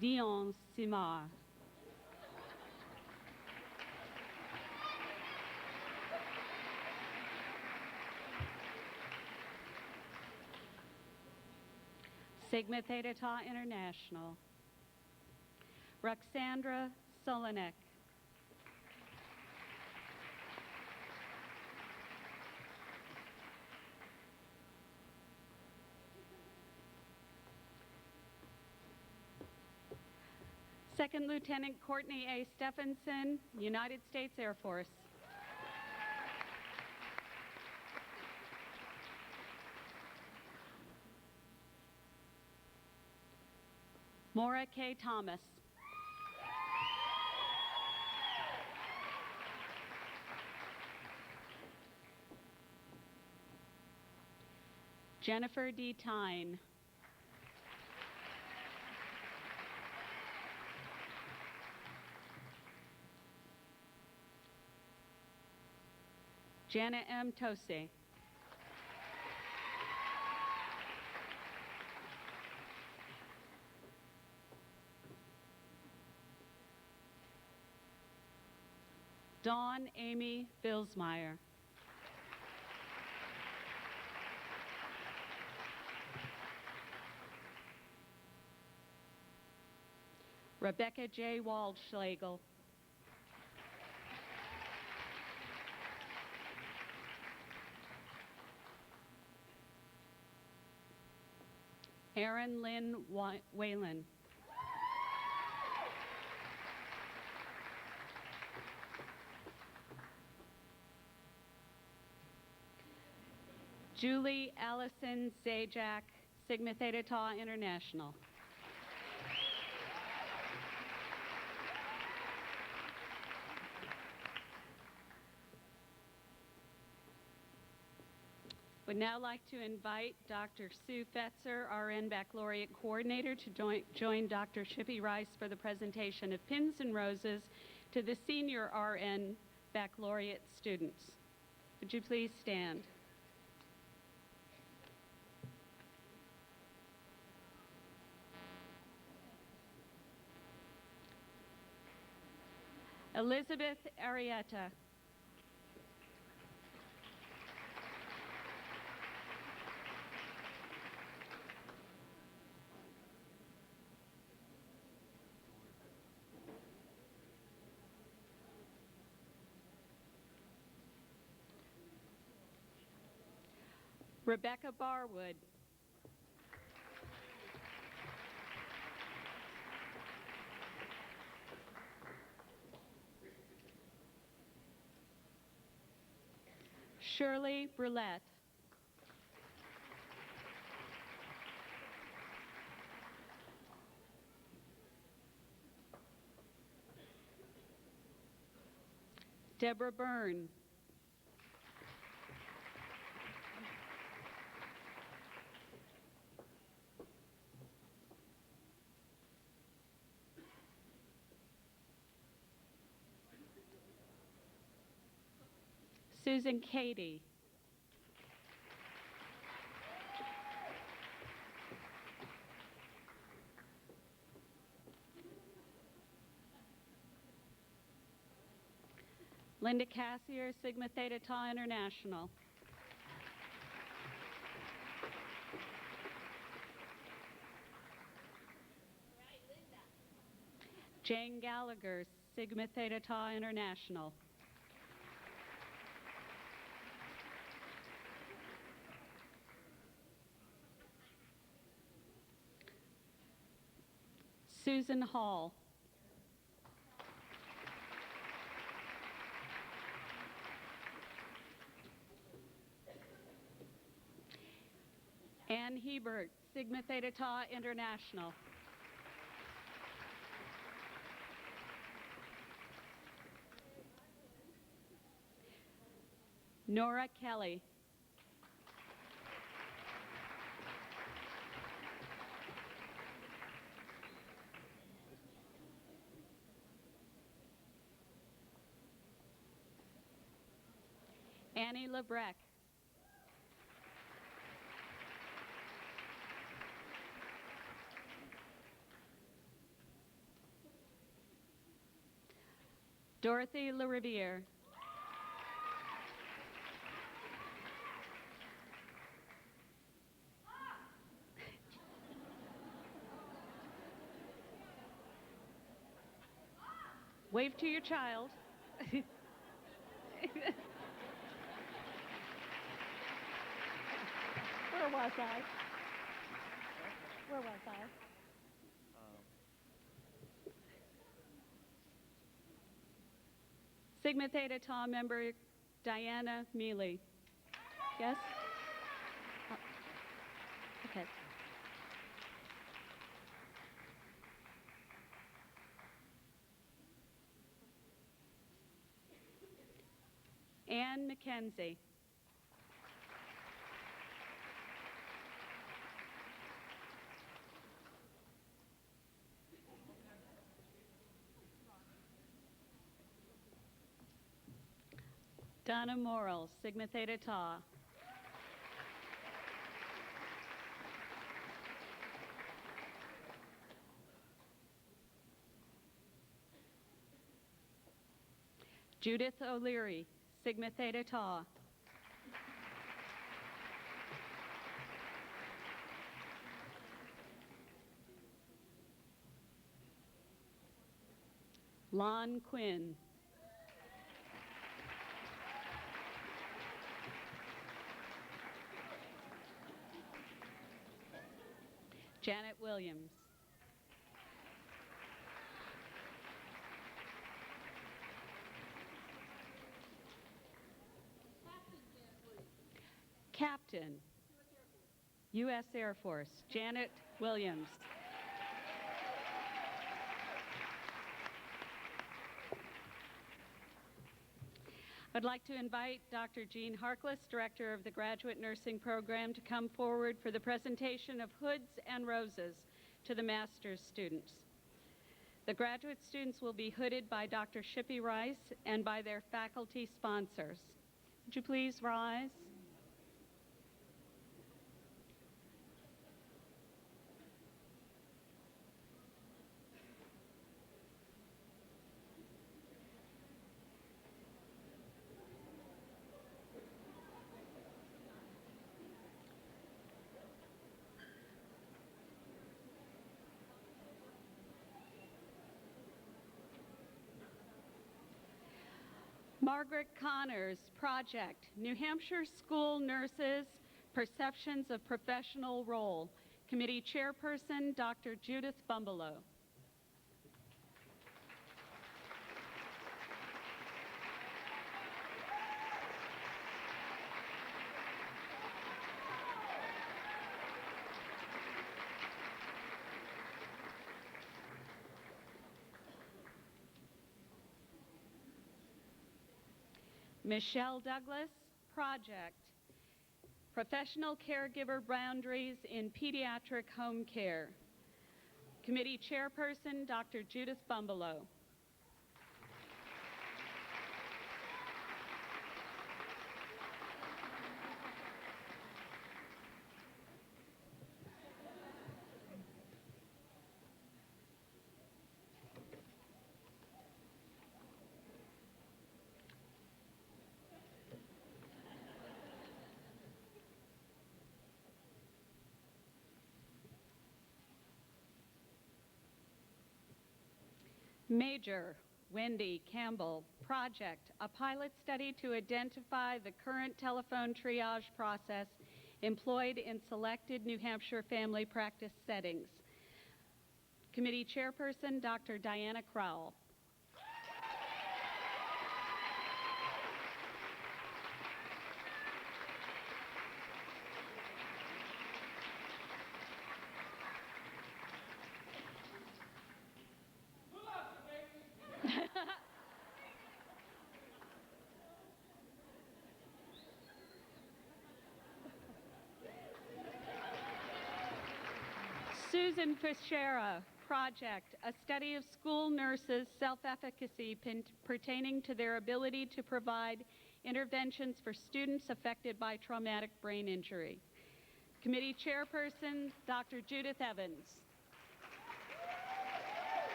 Dion Simar. Sigma Theta Tau International. Roxandra Solonek. Second Lieutenant Courtney A. Stephenson, United States Air Force. Maura K. Thomas. Jennifer D. Tyne. Jana M. Tosi. Dawn Amy Bilsmeyer. Rebecca J. Waldschlegel. Erin Lynn Whalen. Julie Allison Zajac, Sigma Theta Tau International. Would now like to invite Dr. Sue Fetzer, RN Baccalaureate Coordinator, to join Dr. Shippy Rice for the presentation of Pins and Roses to the senior RN Baccalaureate students. Would you please stand? Elizabeth Arietta. Rebecca Barwood. Shirley Brulette. Deborah Byrne. Susan Cady. Linda Cassier, Sigma Theta Tau International. Jane Gallagher, Sigma Theta Tau International. Susan Hall. Ann Hebert, Sigma Theta Tau International. Nora Kelly. Annie Lebrecht. Dorothy LaRiviere. Wave to your child. Where was I? Where was I? Sigma Theta Tau member Diana Mealy. Yes? Oh, okay. Anne McKenzie. Donna Morrill, Sigma Theta Tau. Judith O'Leary, Sigma Theta Tau. Lon Quinn. Janet Williams. Captain, U.S. Air Force, Janet Williams. I'd like to invite Dr. Jean Harkless, Director of the Graduate Nursing Program, to come forward for the presentation of Hoods and Roses to the master's students. The graduate students will be hooded by Dr. Shippy Rice and by their faculty sponsors. Would you please rise? Margaret Connors, Project, New Hampshire School Nurses, Perceptions of Professional Role. Committee Chairperson, Dr. Judith Bumbelow. Michelle Douglas, Project, Professional Caregiver Boundaries in Pediatric Home Care. Committee Chairperson, Dr. Judith Bumbelow. Major Wendy Campbell, Project, a pilot study to identify the current telephone triage process employed in selected New Hampshire family practice settings. Committee Chairperson, Dr. Diana Crowell. Susan Fischera, Project, a study of school nurses' self-efficacy pertaining to their ability to provide interventions for students affected by traumatic brain injury. Committee Chairperson, Dr. Judith Evans.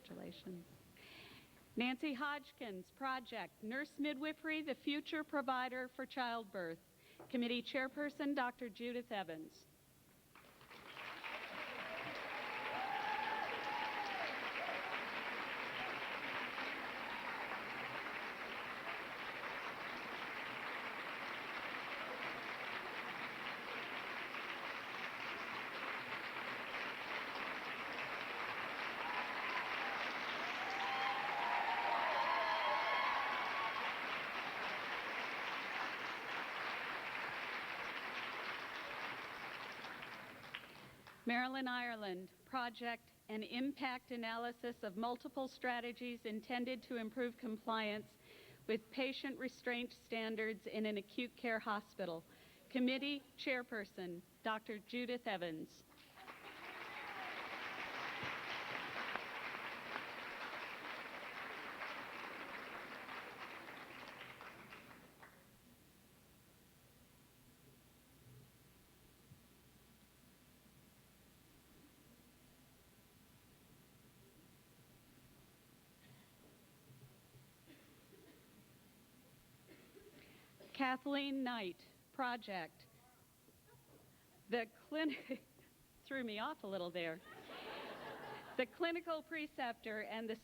Congratulations. Nancy Hodgkins, Project, Nurse Midwifery, the future provider for childbirth. Committee Chairperson, Dr. Judith Evans. Marilyn Ireland, Project, an impact analysis of multiple strategies intended to improve compliance with patient restraint standards in an acute care hospital. Committee Chairperson, Dr. Judith Evans. Kathleen Knight, Project. The clinic threw me off a little there. The clinical preceptor and the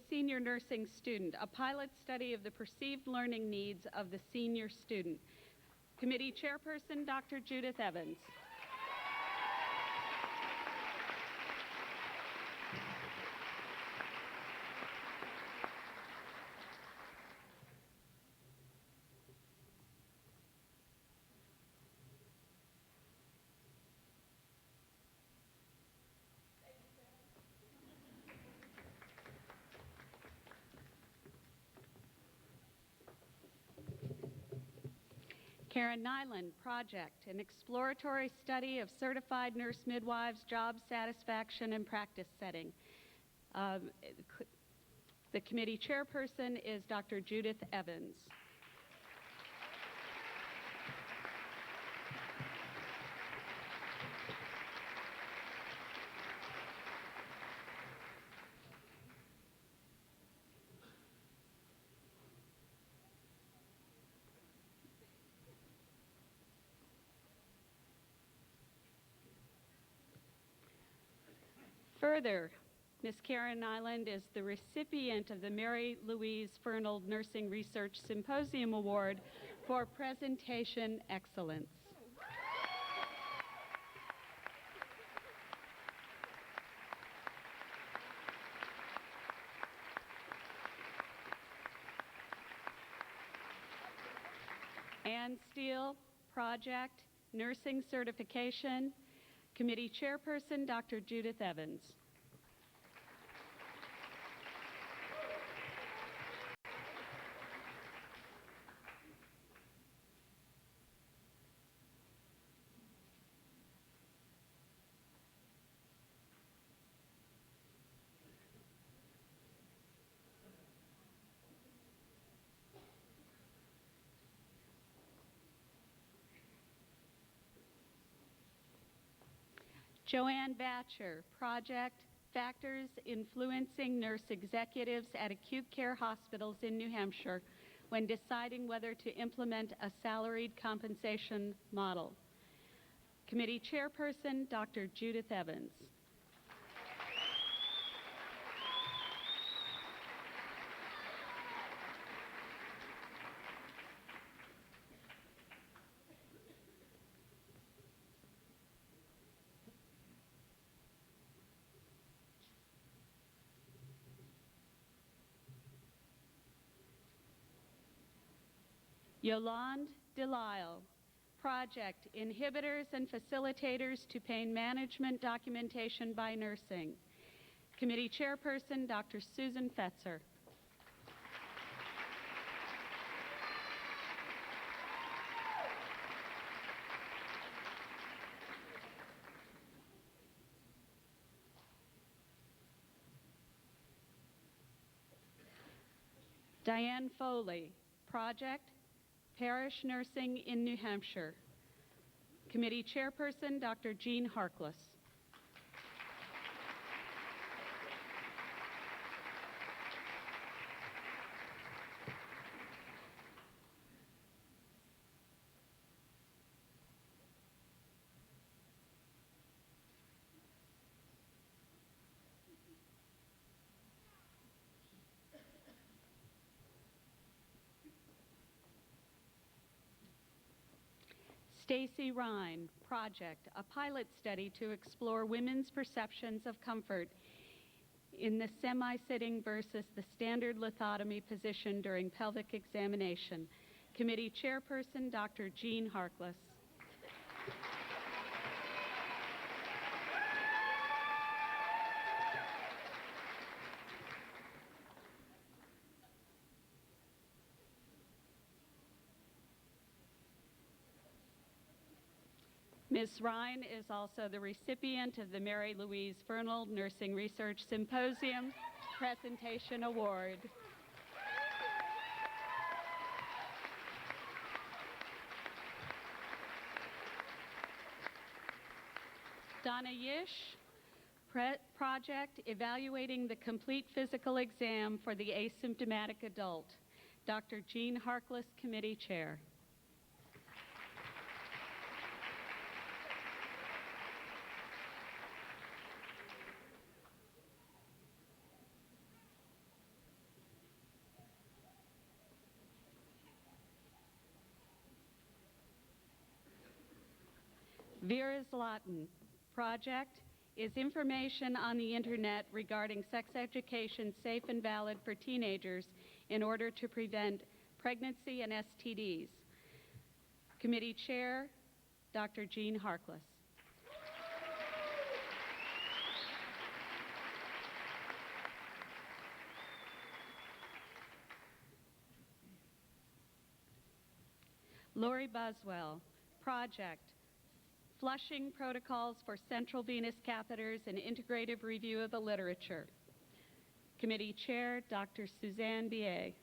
senior nursing student, a pilot study of the perceived learning needs of the senior student. Committee Chairperson, Dr. Judith Evans. Karen Nyland, Project, an exploratory study of certified nurse midwives' job satisfaction and practice setting. The committee chairperson is Dr. Judith Evans. Further, Ms. Karen Nyland is the recipient of the Mary Louise Fernald Nursing Research Symposium Award for Presentation Excellence. Ann Steele, Project, Nursing Certification. Committee Chairperson, Dr. Judith Evans. Joanne Batcher, Project, Factors Influencing Nurse Executives at Acute Care Hospitals in New Hampshire when deciding whether to implement a salaried compensation model. Committee Chairperson, Dr. Judith Evans. Yolande Delisle, Project, Inhibitors and Facilitators to Pain Management Documentation by Nursing. Committee Chairperson, Dr. Susan Fetzer. Diane Foley, Project, Parish Nursing in New Hampshire. Committee Chairperson, Dr. Jean Harkless. Stacy Rhine, Project, a pilot study to explore women's perceptions of comfort in the semi-sitting versus the standard lithotomy position during pelvic examination. Committee Chairperson, Dr. Jean Harkless. Ms. Ryan is also the recipient of the Mary Louise Fernald Nursing Research Symposium Presentation Award. Donna Yish, project evaluating the complete physical exam for the asymptomatic adult. Dr. Jean Harkless, committee chair. Vera Zlatan, project is information on the internet regarding sex education safe and valid for teenagers in order to prevent pregnancy and STDs. Committee chair, Dr. Jean Harkless. Lori Buswell, project Flushing Protocols for Central Venous Catheters and Integrative Review of the Literature. Committee Chair, Dr. Suzanne Bier.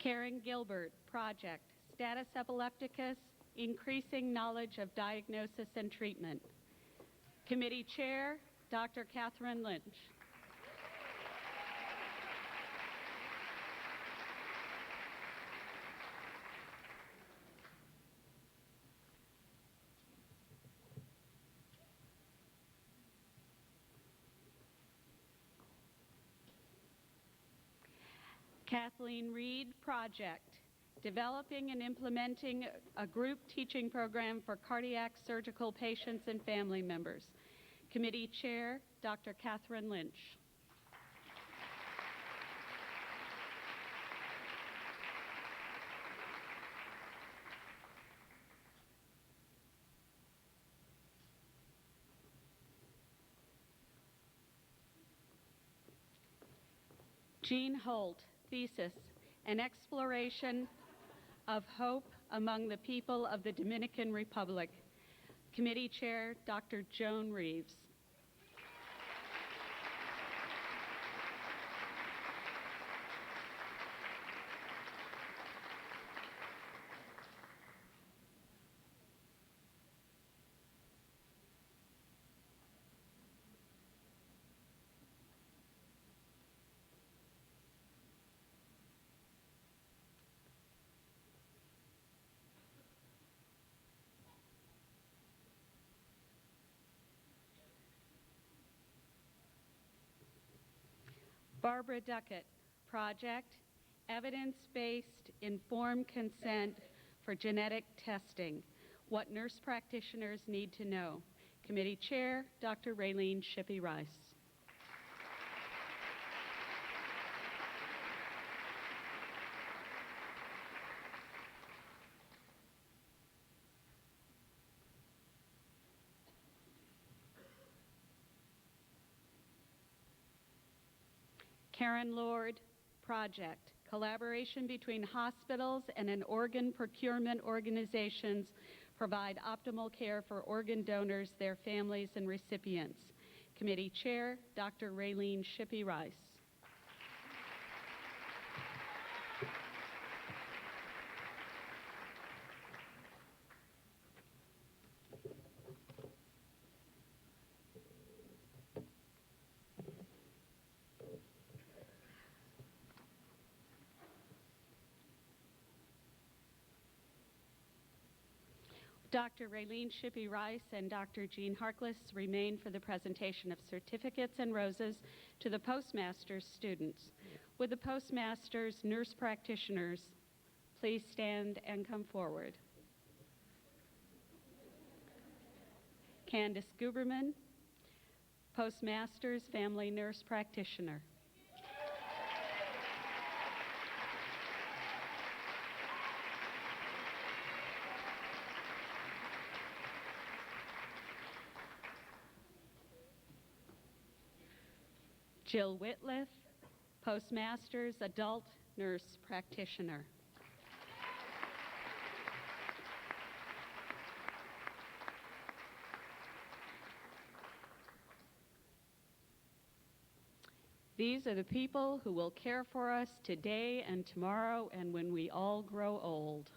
Karen Gilbert, project Status Epilepticus, Increasing Knowledge of Diagnosis and Treatment. Committee Chair, Dr. Catherine Lynch. Kathleen Reed, project developing and implementing a group teaching program for cardiac surgical patients and family members. Committee Chair, Dr. Catherine Lynch. Jean Holt, thesis, an exploration of hope among the people of the Dominican Republic. Committee Chair, Dr. Joan Reeves. Barbara Duckett, project Evidence-Based Informed Consent for Genetic Testing, What Nurse Practitioners Need to Know. Committee Chair, Dr. Raylene Shippey-Rice. Karen Lord, project, collaboration between hospitals and an organ procurement organizations provide optimal care for organ donors, their families, and recipients. Committee Chair, Dr. Raylene Shippey-Rice. Dr. Raylene Shippey-Rice and Dr. Jean Harkless remain for the presentation of certificates and roses to the postmaster's students. Would the postmaster's nurse practitioners please stand and come forward? Candace Guberman, postmaster's family nurse practitioner. Jill Whitliff, Postmasters Adult Nurse Practitioner. These are the people who will care for us today and tomorrow and when we all grow old.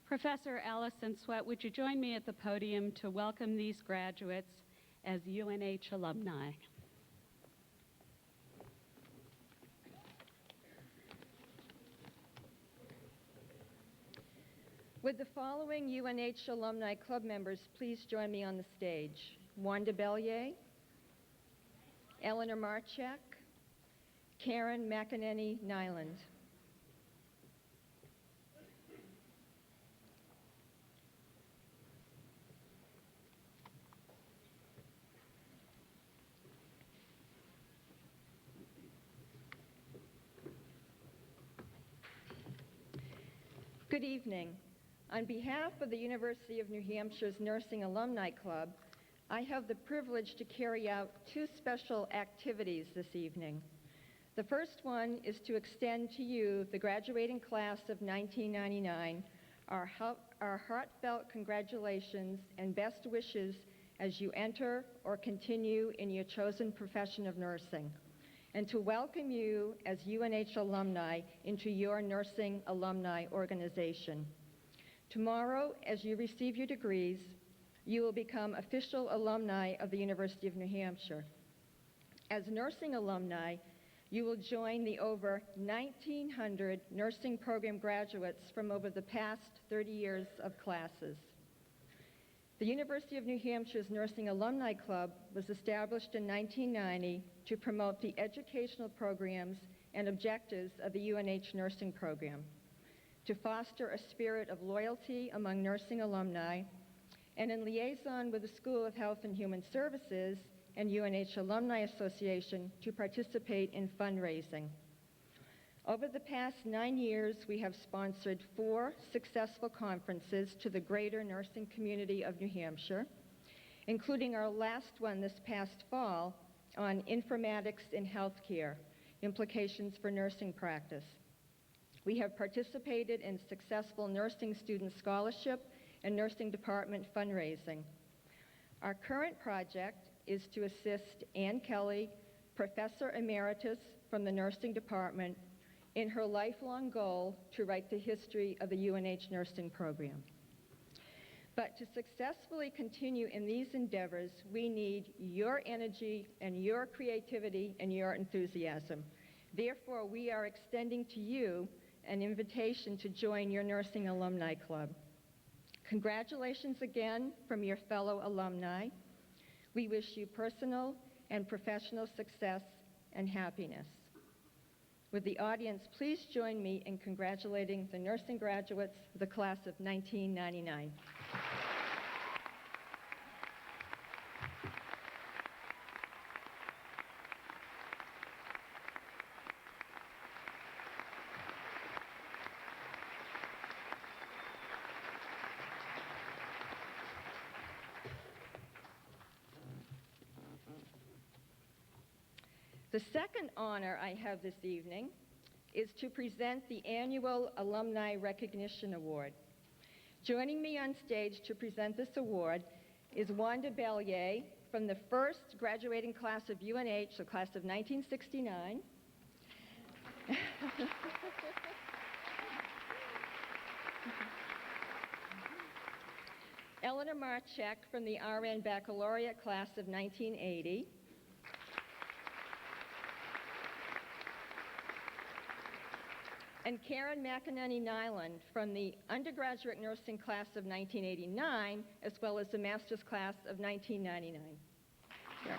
Professor Allison Sweat, would you join me at the podium to welcome these graduates as UNH alumni? Would the following UNH Alumni Club members please join me on the stage? Wanda Bellier, Eleanor Marchek, Karen McEnany Nyland. Good evening. On behalf of the University of New Hampshire's Nursing Alumni Club, I have the privilege to carry out two special activities this evening. The first one is to extend to you, the graduating class of 1999, our heartfelt congratulations and best wishes as you enter or continue in your chosen profession of nursing, and to welcome you as UNH alumni into your nursing alumni organization. Tomorrow, as you receive your degrees, you will become official alumni of the University of New Hampshire. As nursing alumni, you will join the over 1,900 nursing program graduates from over the past 30 years of classes. The University of New Hampshire's Nursing Alumni Club was established in 1990 to promote the educational programs and objectives of the UNH nursing program, to foster a spirit of loyalty among nursing alumni, and in liaison with the School of Health and Human Services and UNH Alumni Association to participate in fundraising. Over the past 9 years, we have sponsored 4 successful conferences to the greater nursing community of New Hampshire, including our last one this past fall on informatics in healthcare, implications for nursing practice. We have participated in successful nursing student scholarship and nursing department fundraising. Our current project is to assist Ann Kelly, Professor Emeritus from the nursing department, in her lifelong goal to write the history of the UNH nursing program. But to successfully continue in these endeavors, we need your energy and your creativity and your enthusiasm. Therefore, we are extending to you an invitation to join your Nursing Alumni Club. Congratulations again from your fellow alumni. We wish you personal and professional success and happiness. Would the audience please join me in congratulating the nursing graduates of the class of 1999. The second honor I have this evening is to present the annual Alumni Recognition Award. Joining me on stage to present this award is Wanda Bellier from the first graduating class of UNH, the class of 1969. Eleanor Marchek from the RN Baccalaureate class of 1980. And Karen McEnany Nyland from the undergraduate nursing class of 1989, as well as the master's class of 1999. Sure.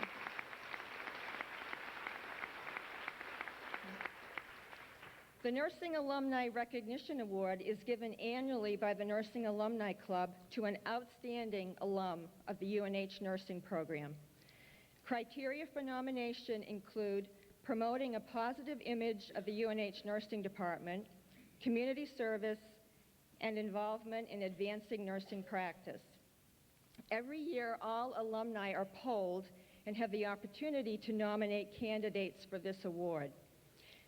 The Nursing Alumni Recognition Award is given annually by the Nursing Alumni Club to an outstanding alum of the UNH nursing program. Criteria for nomination include promoting a positive image of the UNH nursing department, community service, and involvement in advancing nursing practice. Every year, all alumni are polled and have the opportunity to nominate candidates for this award.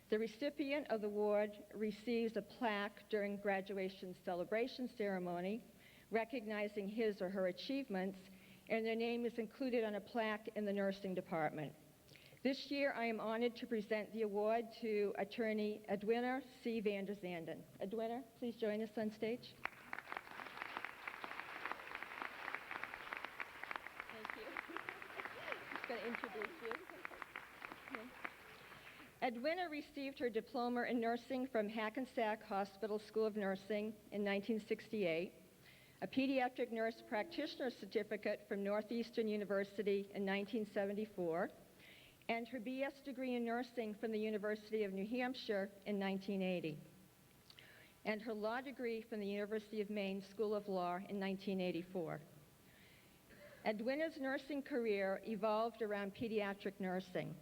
The recipient of the award receives a plaque during graduation celebration ceremony recognizing his or her achievements, and their name is included on a plaque in the nursing department. This year, I am honored to present the award to attorney Edwina C. van der Zanden. Edwina, please join us on stage. Thank you. I'm going to introduce you. Edwina received her diploma in nursing from Hackensack Hospital School of Nursing in 1968, a pediatric nurse practitioner certificate from Northeastern University in 1974, and her BS degree in nursing from the University of New Hampshire in 1980, and her law degree from the University of Maine School of Law in 1984. Edwina's nursing career evolved around pediatric nursing.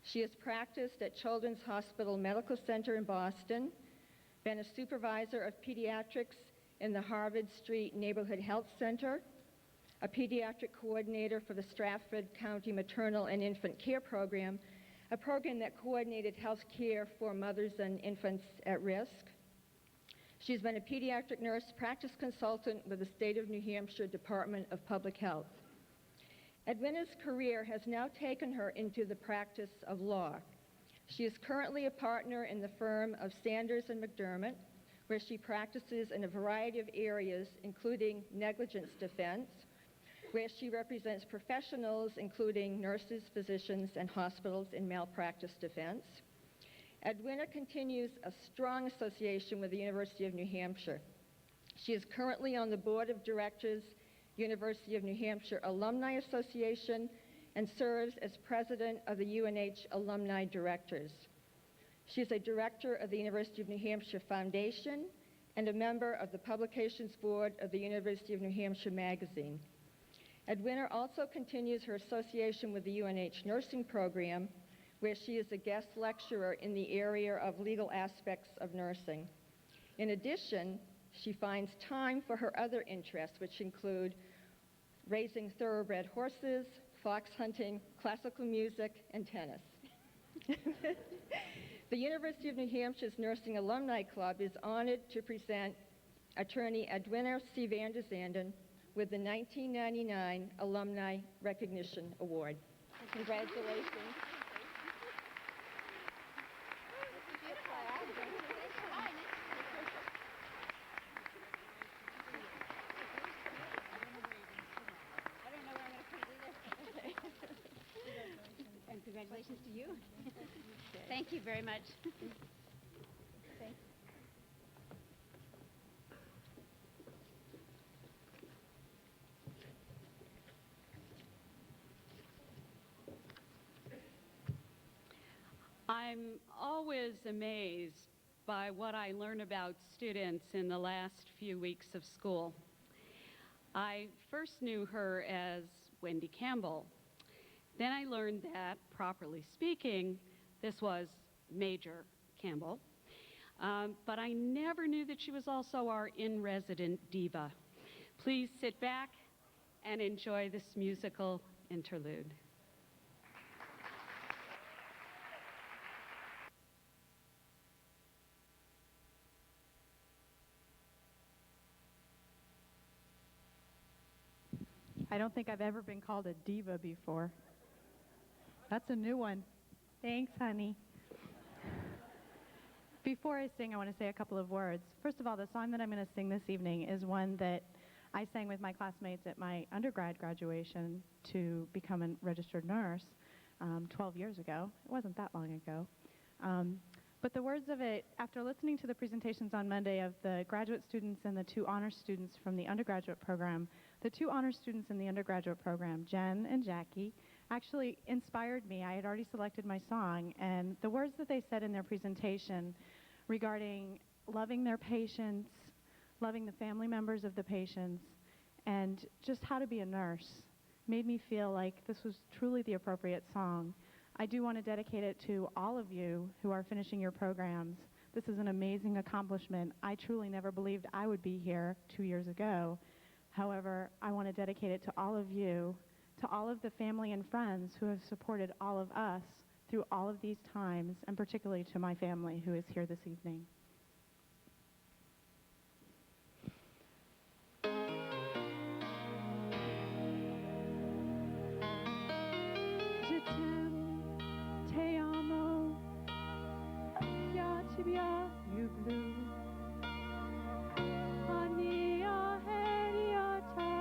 She has practiced at Children's Hospital Medical Center in Boston, been a supervisor of pediatrics in the Harvard Street Neighborhood Health Center, a pediatric coordinator for the Stratford County Maternal and Infant Care Program, a program that coordinated health care for mothers and infants at risk. She's been a pediatric nurse practice consultant with the State of New Hampshire Department of Public Health. Edwina's career has now taken her into the practice of law. She is currently a partner in the firm of Sanders and McDermott, where she practices in a variety of areas, including negligence defense, where she represents professionals, including nurses, physicians, and hospitals in malpractice defense. Edwina continues a strong association with the University of New Hampshire. She is currently on the board of directors, University of New Hampshire Alumni Association, and serves as president of the UNH Alumni Directors. She is a director of the University of New Hampshire Foundation and a member of the Publications Board of the University of New Hampshire Magazine. Edwina also continues her association with the UNH nursing program, where she is a guest lecturer in the area of legal aspects of nursing. In addition, she finds time for her other interests, which include raising thoroughbred horses, fox hunting, classical music, and tennis. The University of New Hampshire's Nursing Alumni Club is honored to present attorney Edwina C. van der Zanden with the 1999 Alumni Recognition Award. Congratulations. And congratulations to you. Thank you very much. Thanks. I'm always amazed by what I learn about students in the last few weeks of school. I first knew her as Wendy Campbell. Then I learned that, properly speaking, this was Major Campbell. But I never knew that she was also our in-resident diva. Please sit back and enjoy this musical interlude. I don't think I've ever been called a diva before. That's a new one. Thanks, honey. Before I sing, I want to say a couple of words. First of all, the song that I'm going to sing this evening is one that I sang with my classmates at my undergrad graduation to become a registered nurse 12 years ago. It wasn't that long ago. But the words of it, after listening to the presentations on Monday of the graduate students and the 2 honor students from the undergraduate program, the 2 honor students in the undergraduate program, Jen and Jackie, actually inspired me. I had already selected my song, and the words that they said in their presentation regarding loving their patients, loving the family members of the patients, and just how to be a nurse made me feel like this was truly the appropriate song. I do want to dedicate it to all of you who are finishing your programs. This is an amazing accomplishment. I truly never believed I would be here 2 years ago. However, I want to dedicate it to all of you, to all of the family and friends who have supported all of us through all of these times, and particularly to my family who is here this evening. Je t'aime, te amo, ya tibia yuglu, ania heriata,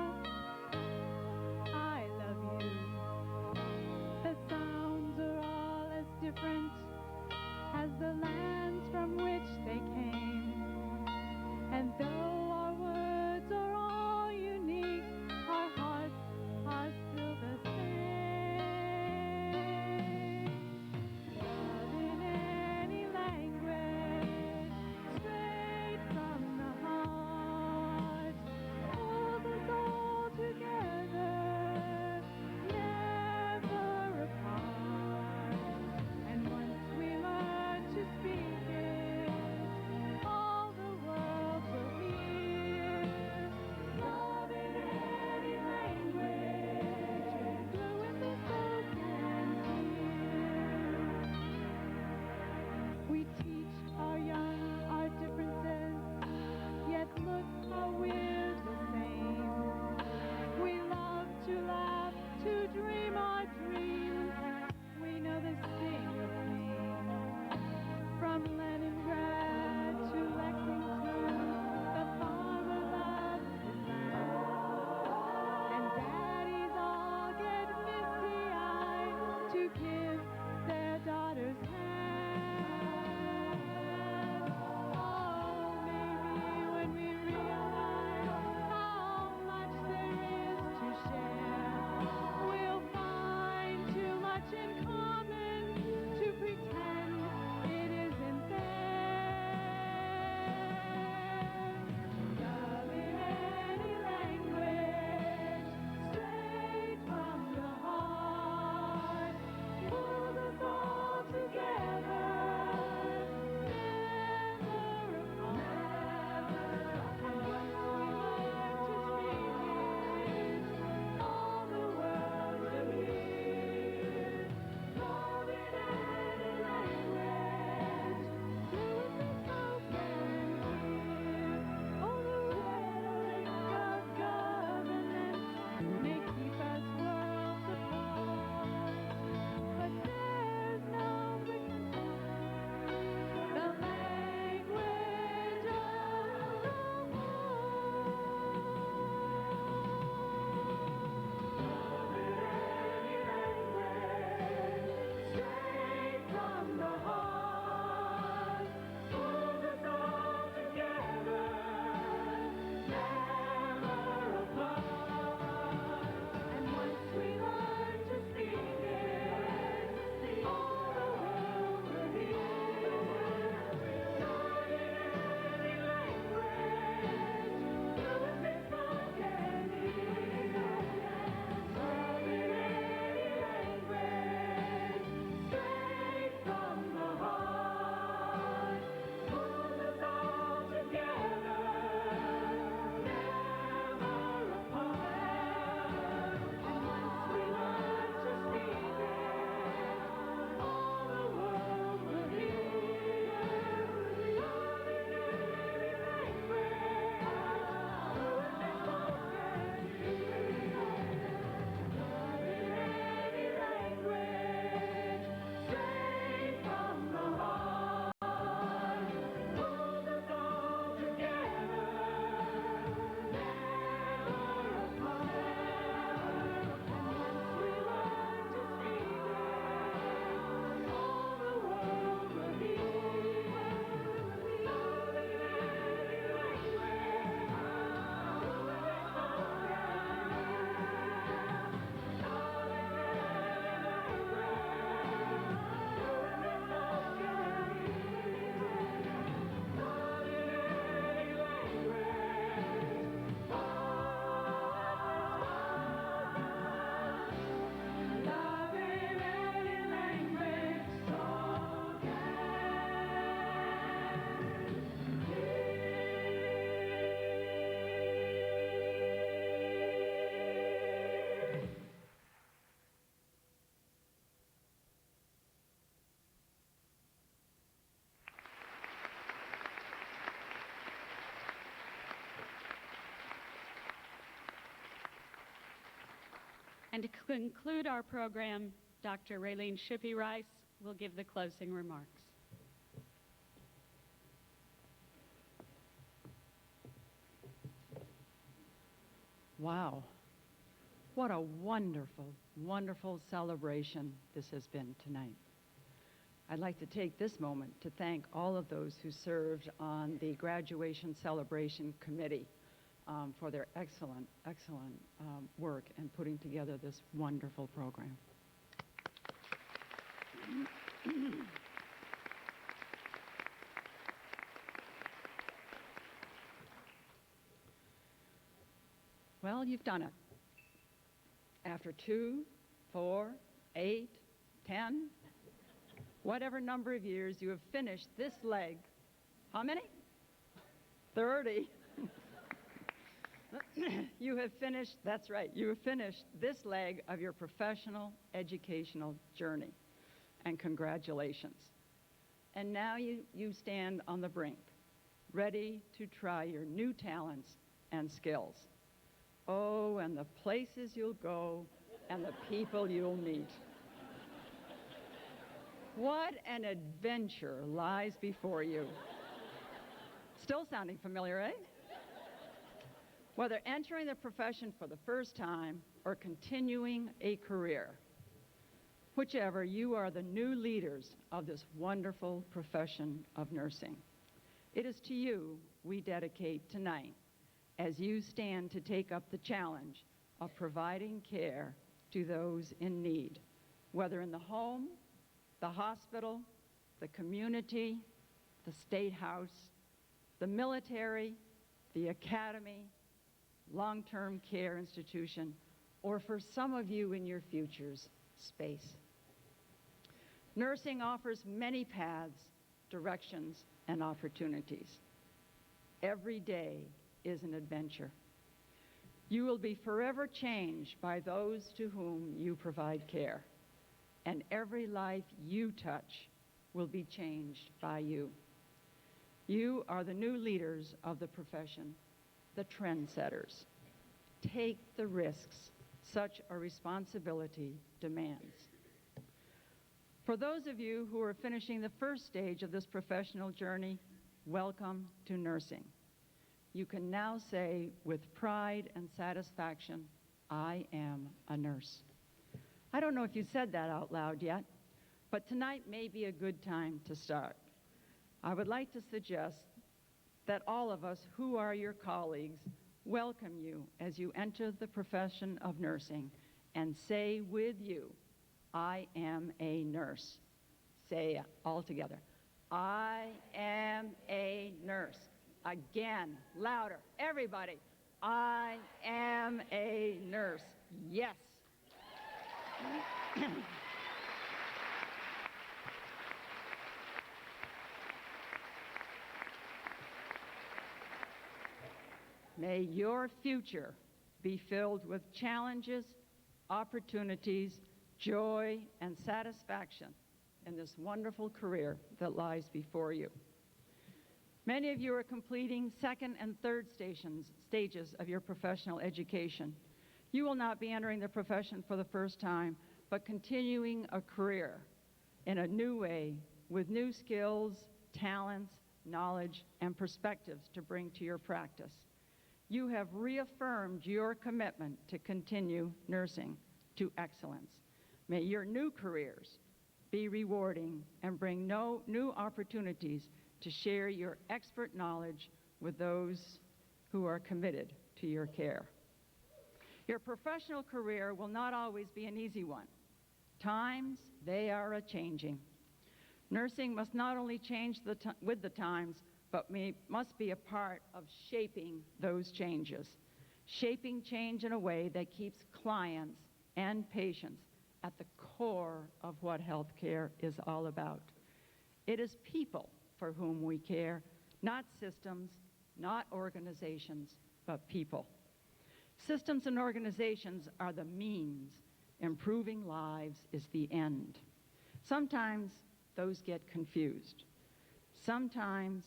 I love you. The sounds are all as different as the lands from which they came, and though our words are all unique, our hearts are still the same. Love in any language, straight from the heart, holds us all together, never apart. And once we learn to speak And to conclude our program, Dr. Raylene Shippey-Rice will give the closing remarks. Wow. What a wonderful, wonderful celebration this has been tonight. I'd like to take this moment to thank all of those who served on the graduation celebration committee for their excellent, excellent work in putting together this wonderful program. Well, you've done it. After 2, 4, 8, 10, whatever number of years you have finished this leg. How many? 30. You have finished, that's right, you have finished this leg of your professional educational journey. And congratulations. And now you stand on the brink, ready to try your new talents and skills. Oh, and the places you'll go and the people you'll meet. What an adventure lies before you. Still sounding familiar, eh? Whether entering the profession for the first time or continuing a career, whichever, you are the new leaders of this wonderful profession of nursing. It is to you we dedicate tonight as you stand to take up the challenge of providing care to those in need, whether in the home, the hospital, the community, the state house, the military, the academy, long-term care institution, or for some of you in your futures, space. Nursing offers many paths, directions, and opportunities. Every day is an adventure. You will be forever changed by those to whom you provide care, and every life you touch will be changed by you. You are the new leaders of the profession, the trendsetters. Take the risks such a responsibility demands. For those of you who are finishing the first stage of this professional journey, welcome to nursing. You can now say with pride and satisfaction, I am a nurse. I don't know if you said that out loud yet, but tonight may be a good time to start. I would like to suggest that all of us who are your colleagues welcome you as you enter the profession of nursing and say with you, I am a nurse. Say all together, I am a nurse. Again, louder, everybody. I am a nurse. Yes. May your future be filled with challenges, opportunities, joy, and satisfaction in this wonderful career that lies before you. Many of you are completing second and third stages of your professional education. You will not be entering the profession for the first time, but continuing a career in a new way with new skills, talents, knowledge, and perspectives to bring to your practice. You have reaffirmed your commitment to continue nursing to excellence. May your new careers be rewarding and bring new opportunities to share your expert knowledge with those who are committed to your care. Your professional career will not always be an easy one. Times, they are a-changing. Nursing must not only change with the times, but must be a part of shaping those changes. Shaping change in a way that keeps clients and patients at the core of what healthcare is all about. It is people for whom we care, not systems, not organizations, but people. Systems and organizations are the means. Improving lives is the end. Sometimes those get confused. Sometimes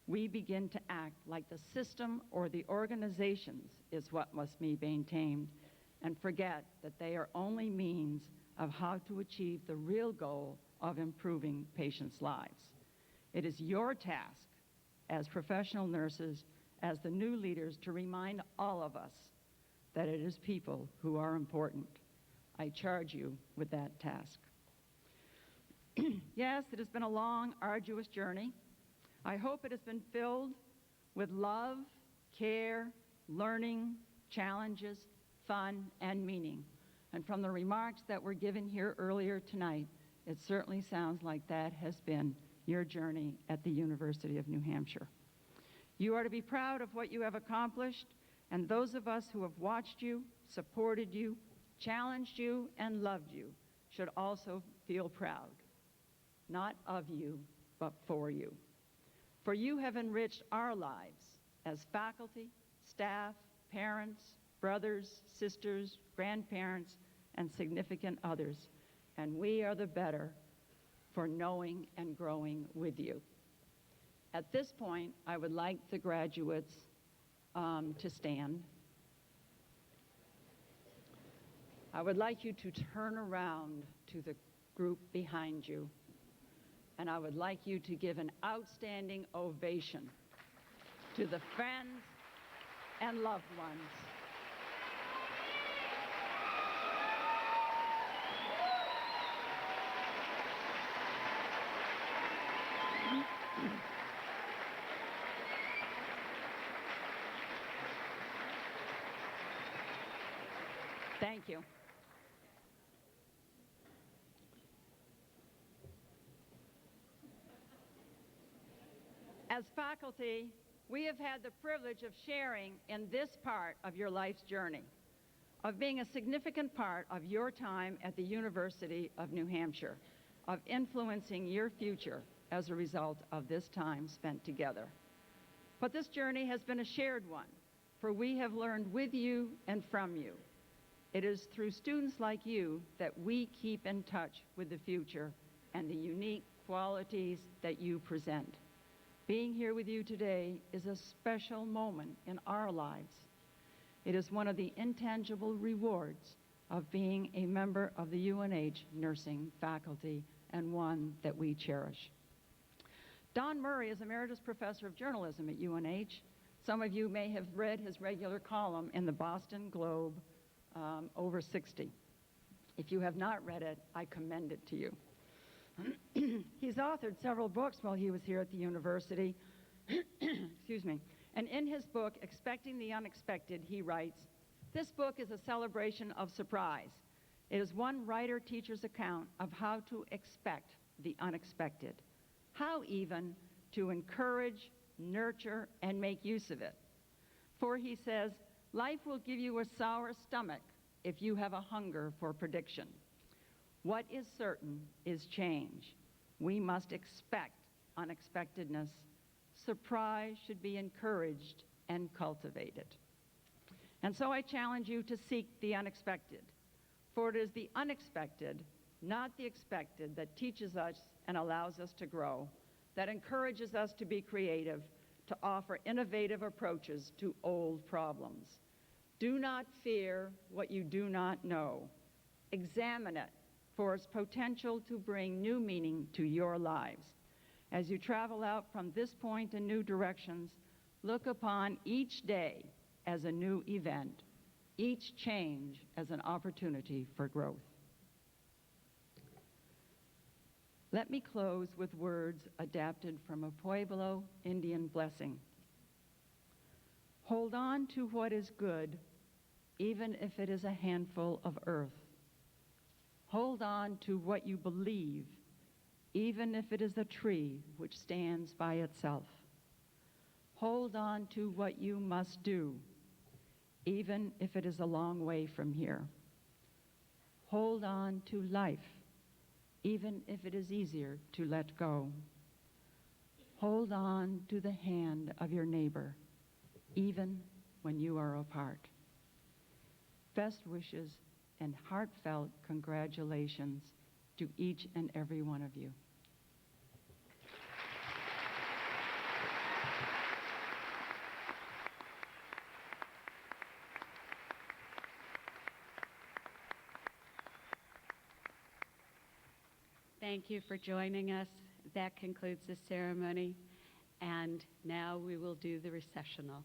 we begin to act like the system or the organizations is what must be maintained, and forget that they are only means of how to achieve the real goal of improving patients' lives. It is your task as professional nurses, as the new leaders, to remind all of us that it is people who are important. I charge you with that task. Yes, it has been a long, arduous journey. I hope it has been filled with love, care, learning, challenges, fun, and meaning. And from the remarks that were given here earlier tonight, it certainly sounds like that has been your journey at the University of New Hampshire. You are to be proud of what you have accomplished, and those of us who have watched you, supported you, challenged you, and loved you should also feel proud, not of you, but for you. For you have enriched our lives as faculty, staff, parents, brothers, sisters, grandparents, and significant others, and we are the better for knowing and growing with you. At this point, I would like the graduates to stand. I would like you to turn around to the group behind you, and I would like you to give an outstanding ovation to the friends and loved ones. Thank you. As faculty, we have had the privilege of sharing in this part of your life's journey, of being a significant part of your time at the University of New Hampshire, of influencing your future as a result of this time spent together. But this journey has been a shared one, for we have learned with you and from you. It is through students like you that we keep in touch with the future and the unique qualities that you present. Being here with you today is a special moment in our lives. It is one of the intangible rewards of being a member of the UNH nursing faculty, and one that we cherish. Don Murray is Emeritus Professor of Journalism at UNH. Some of you may have read his regular column in the Boston Globe, Over 60. If you have not read it, I commend it to you. He's authored several books while he was here at the university. Excuse me. And in his book, Expecting the Unexpected, he writes, "This book is a celebration of surprise. It is one writer-teacher's account of how to expect the unexpected, how even to encourage, nurture, and make use of it. For," he says, "life will give you a sour stomach if you have a hunger for prediction. What is certain is change. We must expect unexpectedness. Surprise should be encouraged and cultivated." And so I challenge you to seek the unexpected, for it is the unexpected, not the expected, that teaches us and allows us to grow, that encourages us to be creative, to offer innovative approaches to old problems. Do not fear what you do not know. Examine it for its potential to bring new meaning to your lives. As you travel out from this point in new directions, look upon each day as a new event, each change as an opportunity for growth. Let me close with words adapted from a Pueblo Indian blessing. Hold on to what is good, even if it is a handful of earth. Hold on to what you believe, even if it is a tree which stands by itself. Hold on to what you must do, even if it is a long way from here. Hold on to life, even if it is easier to let go. Hold on to the hand of your neighbor, even when you are apart. Best wishes and heartfelt congratulations to each and every one of you. thank you for joining us. That concludes the ceremony. And now we will do the recessional.